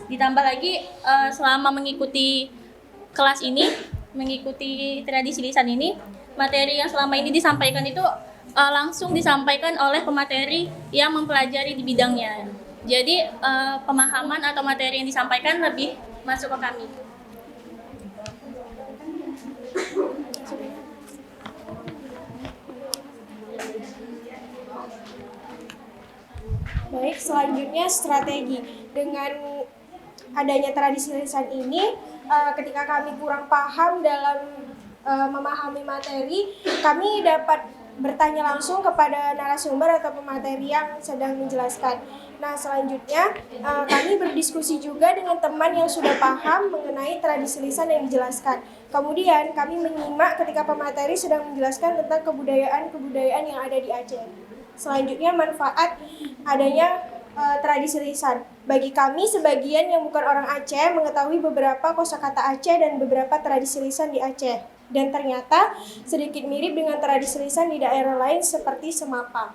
Ditambah lagi selama mengikuti kelas ini, mengikuti tradisi lisan ini, materi yang selama ini disampaikan itu langsung disampaikan oleh pemateri yang mempelajari di bidangnya. Jadi pemahaman atau materi yang disampaikan lebih masuk ke kami. Baik, selanjutnya strategi. Dengan adanya tradisi lisan ini, ketika kami kurang paham dalam memahami materi, kami dapat bertanya langsung kepada narasumber atau pemateri yang sedang menjelaskan. Nah, selanjutnya kami berdiskusi juga dengan teman yang sudah paham mengenai tradisi lisan yang dijelaskan. Kemudian kami menyimak ketika pemateri sedang menjelaskan tentang kebudayaan yang ada di Aceh. Selanjutnya manfaat adanya tradisi lisan. Bagi kami sebagian yang bukan orang Aceh mengetahui beberapa kosakata Aceh dan beberapa tradisi lisan di Aceh. Dan ternyata sedikit mirip dengan tradisi lisan di daerah lain seperti Semapa.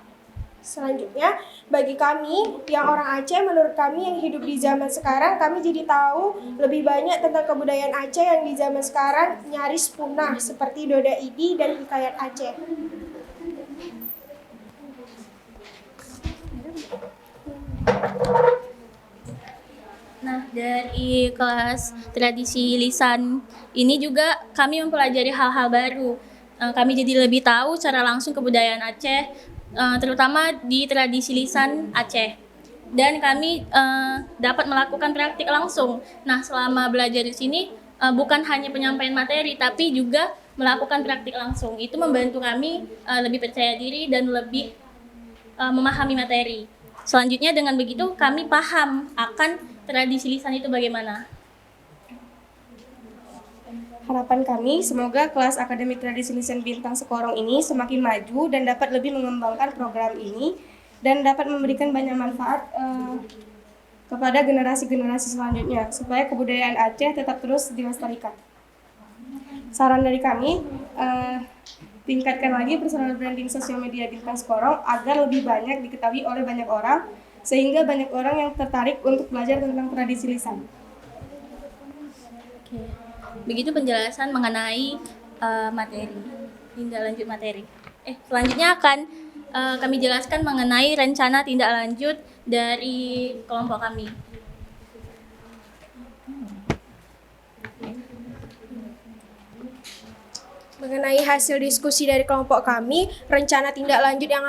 Selanjutnya, bagi kami yang orang Aceh, menurut kami yang hidup di zaman sekarang, kami jadi tahu lebih banyak tentang kebudayaan Aceh yang di zaman sekarang nyaris punah seperti Doda Idi dan Hikayat Aceh. Nah, dari kelas tradisi lisan ini juga kami mempelajari hal-hal baru. Kami jadi lebih tahu secara langsung kebudayaan Aceh, terutama di tradisi lisan Aceh. Dan kami dapat melakukan praktik langsung. Nah, selama belajar di sini bukan hanya penyampaian materi, tapi juga melakukan praktik langsung. Itu membantu kami lebih percaya diri dan lebih memahami materi. Selanjutnya dengan begitu kami paham akan tradisi lisan itu bagaimana. Harapan kami semoga kelas Akademik Tradisi Lisan Bintang Sekorong ini semakin maju dan dapat lebih mengembangkan program ini dan dapat memberikan banyak manfaat kepada generasi-generasi selanjutnya supaya kebudayaan Aceh tetap terus dilestarikan. Saran dari kami, tingkatkan lagi personal branding sosial media Bintang Sekorong agar lebih banyak diketahui oleh banyak orang, sehingga banyak orang yang tertarik untuk belajar tentang tradisi lisan. Oke. Begitu penjelasan mengenai materi, tindak lanjut materi. Selanjutnya akan kami jelaskan mengenai rencana tindak lanjut dari kelompok kami. Mengenai hasil diskusi dari kelompok kami, rencana tindak lanjut yang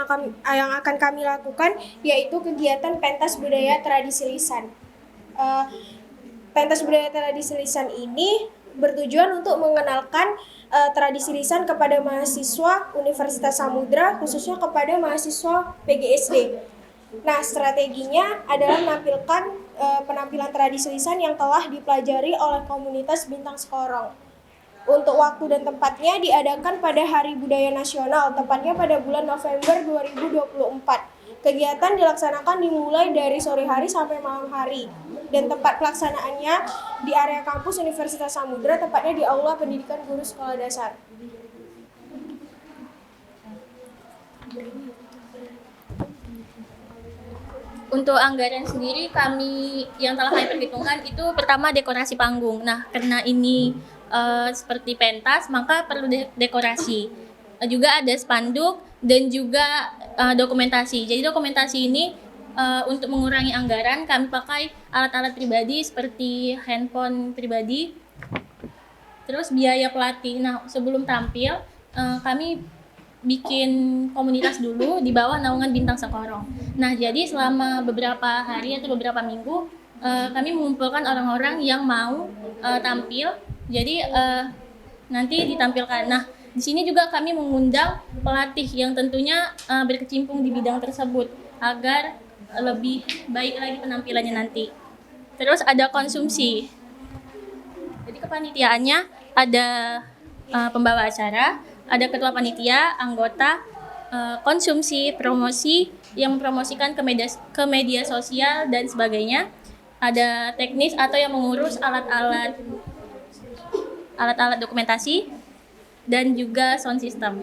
akan kami lakukan yaitu kegiatan pentas budaya tradisi lisan. Pentas budaya tradisi lisan ini bertujuan untuk mengenalkan tradisi lisan kepada mahasiswa Universitas Samudra, khususnya kepada mahasiswa PGSD. Nah, strateginya adalah menampilkan penampilan tradisi lisan yang telah dipelajari oleh komunitas Bintang Sekorong. Untuk waktu dan tempatnya diadakan pada Hari Budaya Nasional, tepatnya pada bulan November 2024. Kegiatan dilaksanakan dimulai dari sore hari sampai malam hari. Dan tempat pelaksanaannya di area kampus Universitas Samudra, tepatnya di Aula Pendidikan Guru Sekolah Dasar. Untuk anggaran sendiri kami yang telah kami perhitungkan itu pertama dekorasi panggung. Nah, karena ini seperti pentas maka perlu dekorasi. Juga ada spanduk dan juga dokumentasi. Jadi dokumentasi ini untuk mengurangi anggaran kami pakai alat-alat pribadi seperti handphone pribadi. Terus biaya pelatih. Nah, sebelum tampil kami bikin komunitas dulu di bawah naungan Bintang Sekorong. Nah, jadi selama beberapa hari atau beberapa minggu kami mengumpulkan orang-orang yang mau tampil. Jadi nanti ditampilkan. Nah, di sini juga kami mengundang pelatih yang tentunya berkecimpung di bidang tersebut agar lebih baik lagi penampilannya nanti. Terus ada konsumsi. Jadi kepanitiaannya ada pembawa acara, ada ketua panitia, anggota, konsumsi, promosi yang mempromosikan ke media sosial dan sebagainya. Ada teknis atau yang mengurus alat-alat dokumentasi dan juga sound system.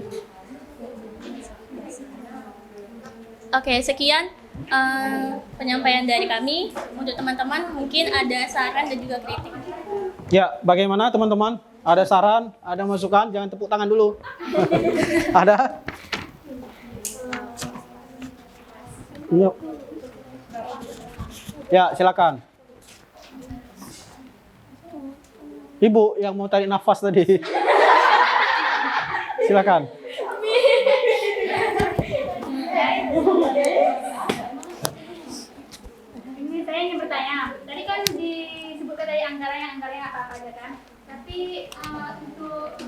Oke, sekian penyampaian dari kami. Untuk teman-teman mungkin ada saran dan juga kritik. Ya, bagaimana teman-teman? Ada saran, ada masukan? Jangan tepuk tangan dulu. Ada? Yuk. Ya, silakan. Ibu yang mau tarik nafas tadi. Silakan. Ini saya ingin bertanya. Tadi kan disebutkan dari anggarannya apa aja kan? Tapi untuk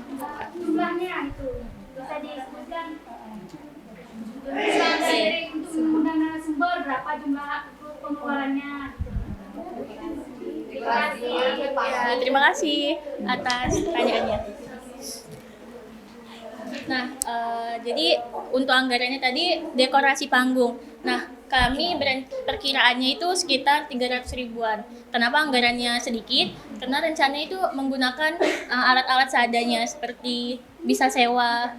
jumlahnya itu bisa disebutkan. Dari untuk menggunakan narasumber berapa jumlah pengeluarannya? Terima kasih atas pertanyaannya. Nah, jadi untuk anggarannya tadi dekorasi panggung. Nah, kami perkiraannya itu sekitar 300 ribuan. Kenapa anggarannya sedikit? Karena rencananya itu menggunakan alat-alat seadanya seperti bisa sewa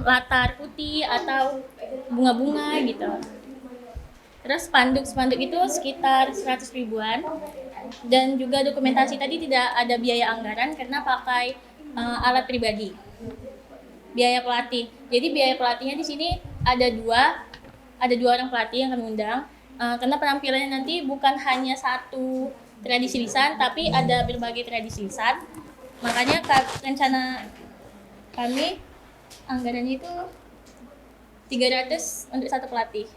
latar putih atau bunga-bunga gitu. Terus spanduk itu sekitar 100 ribuan. Dan juga dokumentasi tadi tidak ada biaya anggaran karena pakai alat pribadi. Biaya pelatih. Jadi biaya pelatihnya di sini ada dua orang pelatih yang kami undang. Karena penampilannya nanti bukan hanya satu tradisi lisan, tapi ada berbagai tradisi lisan. Makanya rencana kami anggarannya itu 300 untuk satu pelatih.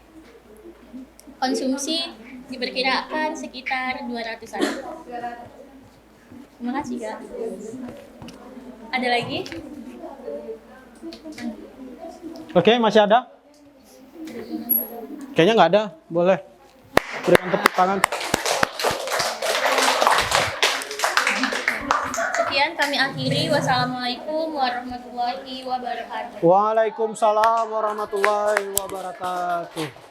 Konsumsi diperkirakan sekitar 200-an. Terima kasih, Kak. Ada lagi? Oke, masih ada? Kayaknya nggak ada. Boleh. Berikan tepuk tangan. Sekian kami akhiri. Wassalamualaikum warahmatullahi wabarakatuh. Waalaikumsalam warahmatullahi wabarakatuh.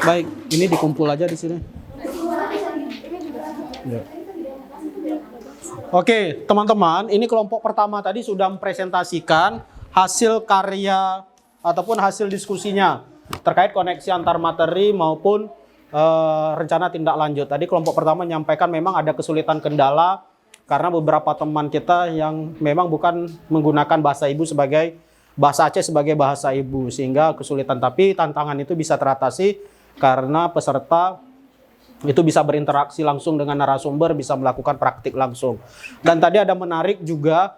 Baik, ini dikumpul aja di sini. Ya. Oke, teman-teman, ini kelompok pertama tadi sudah mempresentasikan hasil karya ataupun hasil diskusinya terkait koneksi antar materi maupun rencana tindak lanjut. Tadi kelompok pertama menyampaikan memang ada kesulitan kendala karena beberapa teman kita yang memang bukan menggunakan bahasa ibu sebagai bahasa Aceh sebagai bahasa ibu sehingga kesulitan, tapi tantangan itu bisa teratasi karena peserta itu bisa berinteraksi langsung dengan narasumber, bisa melakukan praktik langsung. Dan tadi ada menarik juga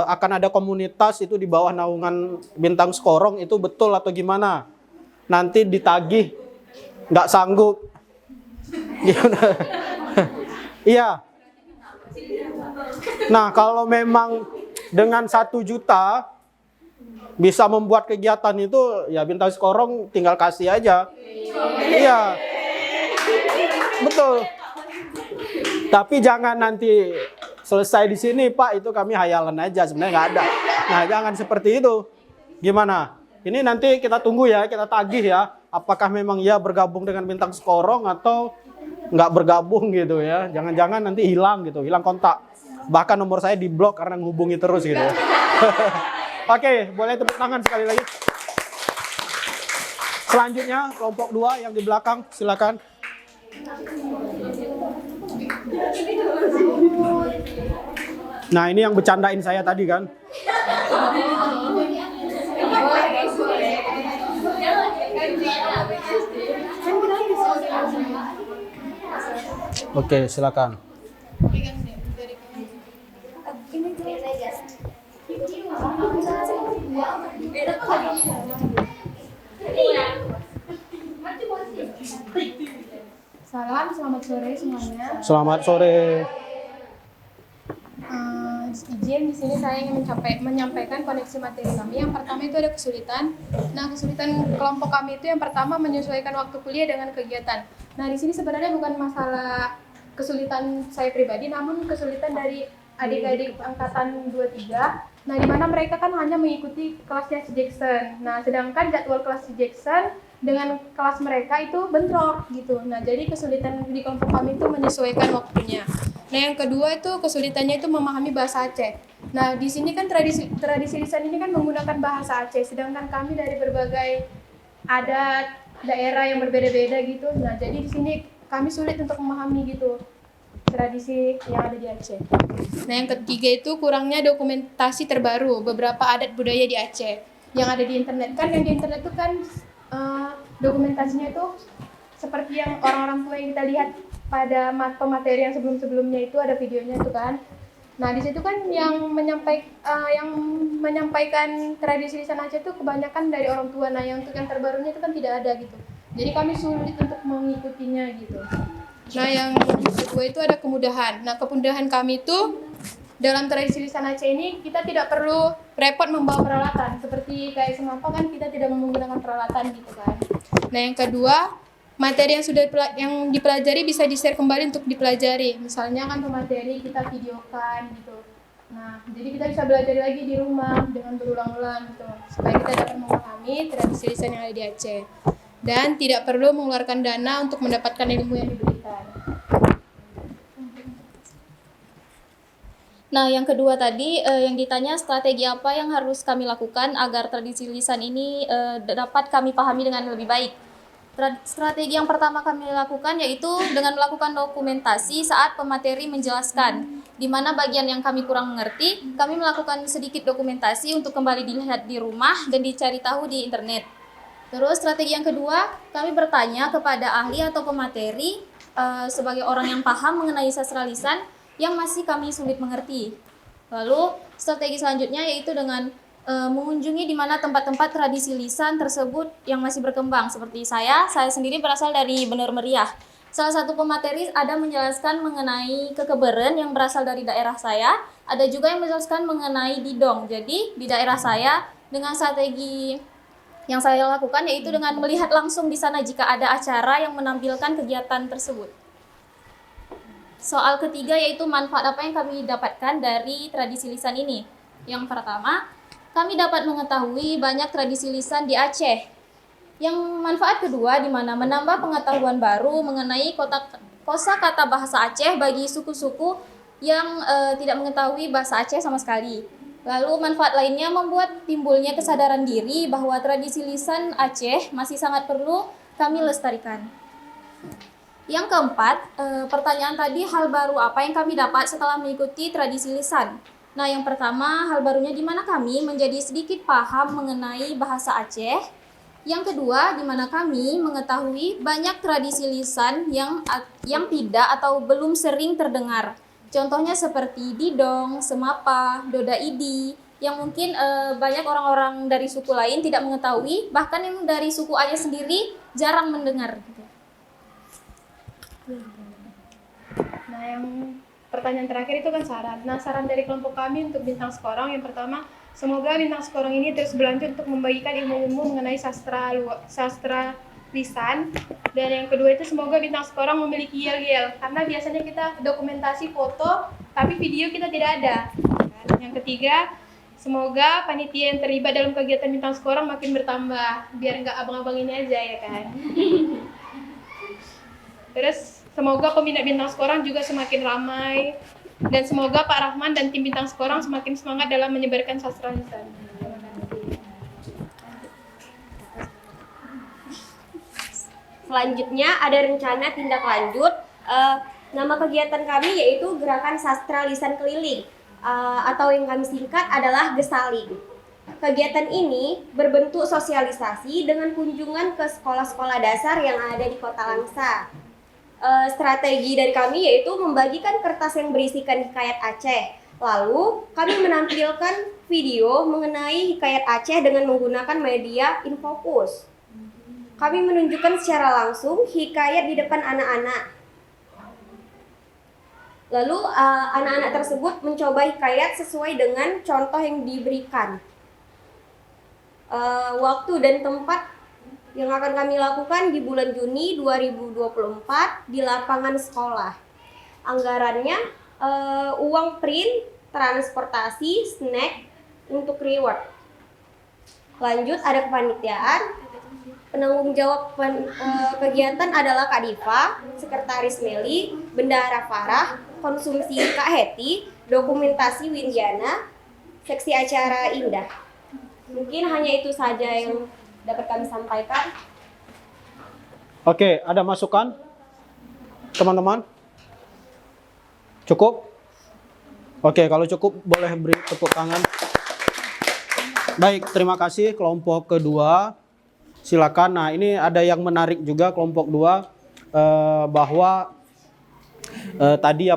akan ada komunitas itu di bawah naungan Bintang Skorong, itu betul atau gimana? Nanti ditagih nggak sanggup. Iya. Nah, kalau memang dengan 1 juta bisa membuat kegiatan itu, ya Bintang Skorong tinggal kasih aja. Iya. Betul. Tapi jangan nanti selesai di sini, Pak, itu kami hayalan aja, sebenarnya nggak ada. Nah, jangan seperti itu. Gimana? Ini nanti kita tunggu ya, kita tagih ya. Apakah memang ya bergabung dengan Bintang Skorong atau nggak bergabung gitu ya. Jangan-jangan nanti hilang gitu, hilang kontak. Bahkan nomor saya diblok karena menghubungi terus gitu ya. Oke, boleh tepuk tangan sekali lagi. Selanjutnya kelompok 2 yang di belakang, silakan. Nah, ini yang bercandain saya tadi kan. Oke, silakan. Salam, selamat sore semuanya. Selamat sore. Izin di sini saya ingin menyampaikan koneksi materi kami. Yang pertama itu ada kesulitan. Nah, kesulitan kelompok kami itu yang pertama menyesuaikan waktu kuliah dengan kegiatan. Nah, di sini sebenarnya bukan masalah kesulitan saya pribadi, namun kesulitan dari adik-adik angkatan 23. Nah, di mana mereka kan hanya mengikuti kelasnya si Jackson. Nah, sedangkan jadwal kelas si Jackson dengan kelas mereka itu bentrok gitu. Nah, jadi kesulitan di kelompok kami itu menyesuaikan waktunya. Nah, yang kedua itu kesulitannya itu memahami bahasa Aceh. Nah, di sini kan tradisi lisan ini kan menggunakan bahasa Aceh, sedangkan kami dari berbagai adat, daerah yang berbeda-beda gitu. Nah, jadi di sini kami sulit untuk memahami gitu tradisi yang ada di Aceh. Nah, yang ketiga itu kurangnya dokumentasi terbaru beberapa adat budaya di Aceh yang ada di internet. Kan yang di internet itu kan dokumentasinya itu seperti yang orang-orang tua yang kita lihat pada pemateri yang sebelum-sebelumnya itu ada videonya itu kan. Nah, di situ kan yang menyampaikan tradisi lisan Aceh itu kebanyakan dari orang tua. Nah, yang untuk yang terbarunya itu kan tidak ada gitu. Jadi kami sulit untuk mengikutinya gitu. Nah, yang kedua itu ada kemudahan. Nah, kemudahan kami itu dalam tradisi lisan Aceh ini kita tidak perlu repot membawa peralatan. Seperti kayak semapa kan kita tidak menggunakan peralatan gitu kan. Nah, yang kedua, materi yang dipelajari bisa di-share kembali untuk dipelajari. Misalnya kan pemateri kita videokan gitu. Nah, jadi kita bisa belajar lagi di rumah dengan berulang-ulang gitu. Supaya kita dapat memahami tradisi lisan yang ada di Aceh. Dan tidak perlu mengeluarkan dana untuk mendapatkan ilmu yang diberikan. Nah, yang kedua tadi yang ditanya strategi apa yang harus kami lakukan agar tradisi lisan ini dapat kami pahami dengan lebih baik. Strategi yang pertama kami lakukan yaitu dengan melakukan dokumentasi saat pemateri menjelaskan. Di mana bagian yang kami kurang mengerti, kami melakukan sedikit dokumentasi untuk kembali dilihat di rumah dan dicari tahu di internet. Terus strategi yang kedua, kami bertanya kepada ahli atau pemateri sebagai orang yang paham mengenai sastra lisan yang masih kami sulit mengerti. Lalu strategi selanjutnya yaitu dengan mengunjungi di mana tempat-tempat tradisi lisan tersebut yang masih berkembang. Seperti saya sendiri berasal dari Bener Meriah. Salah satu pemateri ada menjelaskan mengenai kekeberen yang berasal dari daerah saya. Ada juga yang menjelaskan mengenai didong. Jadi di daerah saya dengan strategi yang saya lakukan yaitu dengan melihat langsung di sana jika ada acara yang menampilkan kegiatan tersebut. Soal ketiga yaitu manfaat apa yang kami dapatkan dari tradisi lisan ini. Yang pertama, kami dapat mengetahui banyak tradisi lisan di Aceh. Yang manfaat kedua di mana menambah pengetahuan baru mengenai kosakata bahasa Aceh bagi suku-suku yang tidak mengetahui bahasa Aceh sama sekali. Lalu manfaat lainnya membuat timbulnya kesadaran diri bahwa tradisi lisan Aceh masih sangat perlu kami lestarikan. Yang keempat, pertanyaan tadi hal baru apa yang kami dapat setelah mengikuti tradisi lisan. Nah, yang pertama hal barunya di mana kami menjadi sedikit paham mengenai bahasa Aceh. Yang kedua, di mana kami mengetahui banyak tradisi lisan yang tidak atau belum sering terdengar. Contohnya seperti didong, semapa, doda idi, yang mungkin banyak orang-orang dari suku lain tidak mengetahui, bahkan yang dari suku Aceh sendiri jarang mendengar. Nah, yang pertanyaan terakhir itu kan saran. Nah, saran dari kelompok kami untuk Bintang Sekorong yang pertama, semoga Bintang Sekorong ini terus berlanjut untuk membagikan ilmu-ilmu mengenai sastra lisan. Dan yang kedua itu semoga Bintang Sekorong memiliki yel-yel, karena biasanya kita dokumentasi foto tapi video kita tidak ada. Yang ketiga, semoga panitia yang terlibat dalam kegiatan Bintang Sekorong makin bertambah, biar nggak abang-abang ini aja ya kan. Terus semoga peminat Bintang Sekorong juga semakin ramai, dan semoga Pak Rahman dan tim Bintang Sekorong semakin semangat dalam menyebarkan sastra lisan. Selanjutnya ada rencana tindak lanjut. Nama kegiatan kami yaitu Gerakan Sastra Lisan Keliling, atau yang kami singkat adalah Gesaling. Kegiatan ini berbentuk sosialisasi dengan kunjungan ke sekolah-sekolah dasar yang ada di Kota Langsa. Strategi dari kami yaitu membagikan kertas yang berisikan hikayat Aceh. Lalu kami menampilkan video mengenai hikayat Aceh dengan menggunakan media Infocus. Kami menunjukkan secara langsung hikayat di depan anak-anak. Lalu anak-anak tersebut mencoba hikayat sesuai dengan contoh yang diberikan. Waktu dan tempat yang akan kami lakukan di bulan Juni 2024 di lapangan sekolah. Anggarannya uang print, transportasi, snack untuk reward. Lanjut ada kepanitiaan. Penanggung jawab kegiatan adalah Kak Diva, Sekretaris Meli, Bendahara Farah, Konsumsi Kak Heti, Dokumentasi Windiana, Seksi Acara Indah. Mungkin hanya itu saja yang dapat kami sampaikan. Oke, ada masukan? Teman-teman? Cukup? Oke, kalau cukup boleh beri tepuk tangan. Baik, terima kasih kelompok kedua. Silakan. Nah, ini ada yang menarik juga kelompok 2 bahwa tadi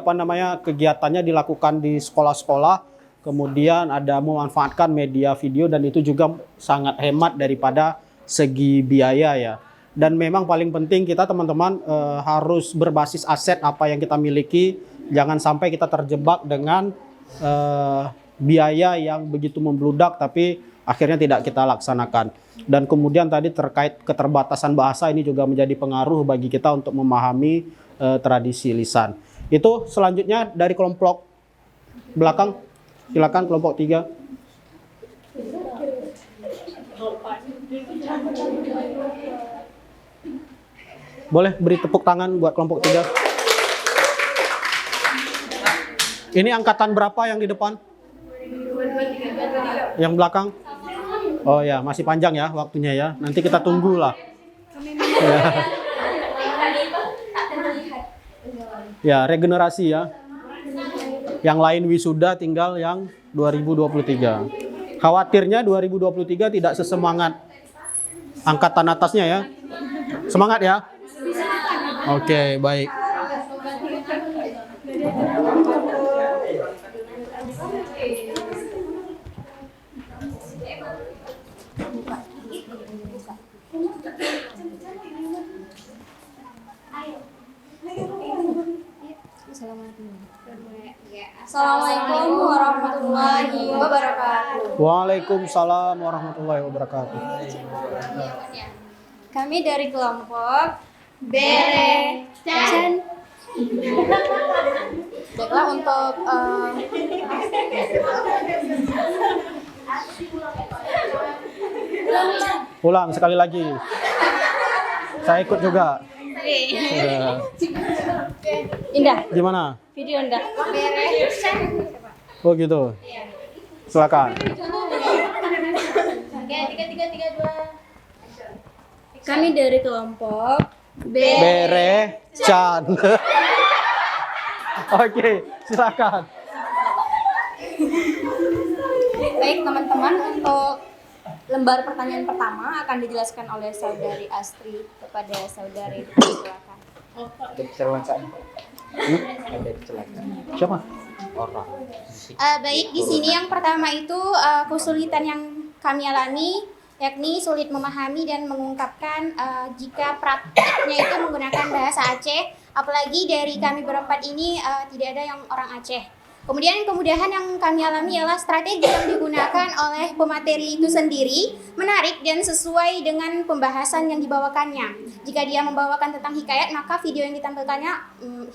kegiatannya dilakukan di sekolah-sekolah, kemudian ada memanfaatkan media video dan itu juga sangat hemat daripada segi biaya ya. Dan memang paling penting kita teman-teman harus berbasis aset apa yang kita miliki, jangan sampai kita terjebak dengan biaya yang begitu membludak tapi akhirnya tidak kita laksanakan. Dan kemudian tadi terkait keterbatasan bahasa ini juga menjadi pengaruh bagi kita untuk memahami tradisi lisan. Itu selanjutnya dari kelompok belakang, silakan kelompok 3. Boleh beri tepuk tangan buat kelompok 3. Ini angkatan berapa yang di depan? Yang belakang? Oh ya, masih panjang ya waktunya ya. Nanti kita tunggulah. Ya, regenerasi ya. Yang lain wisuda, tinggal yang 2023. Khawatirnya 2023 tidak sesemangat angkatan atasnya ya. Semangat ya. Oke, baik. Assalamualaikum warahmatullahi wabarakatuh. Waalaikumsalam warahmatullahi wabarakatuh. Kami dari kelompok Bere Chan. Baiklah, untuk Ulang sekali lagi. Saya ikut juga. Indah. Gimana? Video Indah. Oh gitu. Silakan. Kami dari kelompok Bere Chan. Oke, silakan. Baik teman-teman, untuk lembar pertanyaan pertama akan dijelaskan oleh saudari Astri kepada saudari. Silakan. Ada kecelakaan. Ada kecelakaan. Siapa? Orang. Baik, di sini yang pertama itu kesulitan yang kami alami, yakni sulit memahami dan mengungkapkan jika praktiknya itu menggunakan bahasa Aceh, apalagi dari kami berempat ini tidak ada yang orang Aceh. Kemudian kemudahan yang kami alami ialah strategi yang digunakan oleh pemateri itu sendiri menarik dan sesuai dengan pembahasan yang dibawakannya. Jika dia membawakan tentang hikayat, maka video yang ditampilkannya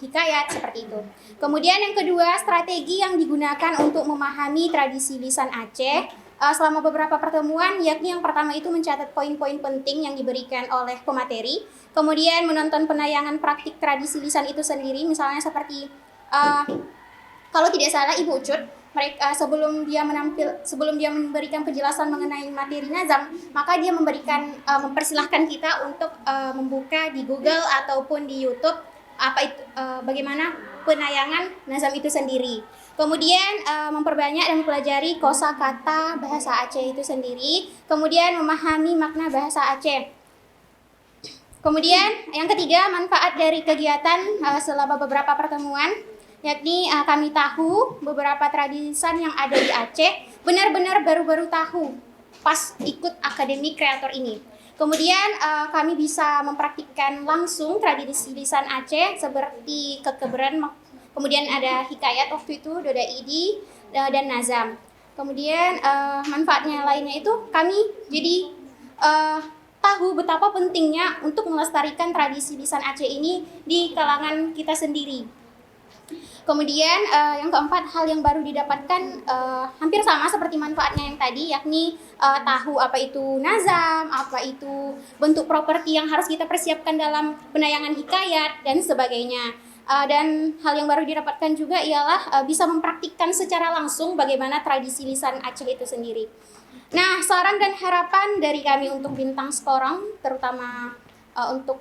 hikayat seperti itu. Kemudian yang kedua, strategi yang digunakan untuk memahami tradisi lisan Aceh selama beberapa pertemuan, yakni yang pertama itu mencatat poin-poin penting yang diberikan oleh pemateri, kemudian menonton penayangan praktik tradisi lisan itu sendiri, misalnya seperti kalau tidak salah Ibu Ucut, mereka sebelum dia memberikan penjelasan mengenai materi nazam, maka dia mempersilahkan kita untuk membuka di Google ataupun di YouTube bagaimana penayangan nazam itu sendiri. Kemudian memperbanyak dan mempelajari kosakata bahasa Aceh itu sendiri, kemudian memahami makna bahasa Aceh. Kemudian yang ketiga, manfaat dari kegiatan selama beberapa pertemuan, yakni kami tahu beberapa tradisan yang ada di Aceh, benar-benar baru-baru tahu pas ikut Akademi Kreator ini. Kemudian kami bisa mempraktikkan langsung tradisi lisan Aceh seperti kekeberan, kemudian ada hikayat waktu itu, Doda Idi, dan nazam. Kemudian manfaatnya lainnya itu kami jadi tahu betapa pentingnya untuk melestarikan tradisi lisan Aceh ini di kalangan kita sendiri. Kemudian yang keempat, hal yang baru didapatkan hampir sama seperti manfaatnya yang tadi, yakni tahu apa itu nazam, apa itu bentuk properti yang harus kita persiapkan dalam penayangan hikayat dan sebagainya. Dan hal yang baru didapatkan juga ialah bisa mempraktikkan secara langsung bagaimana tradisi lisan Aceh itu sendiri. Nah, saran dan harapan dari kami untuk Bintang Sekorang, terutama untuk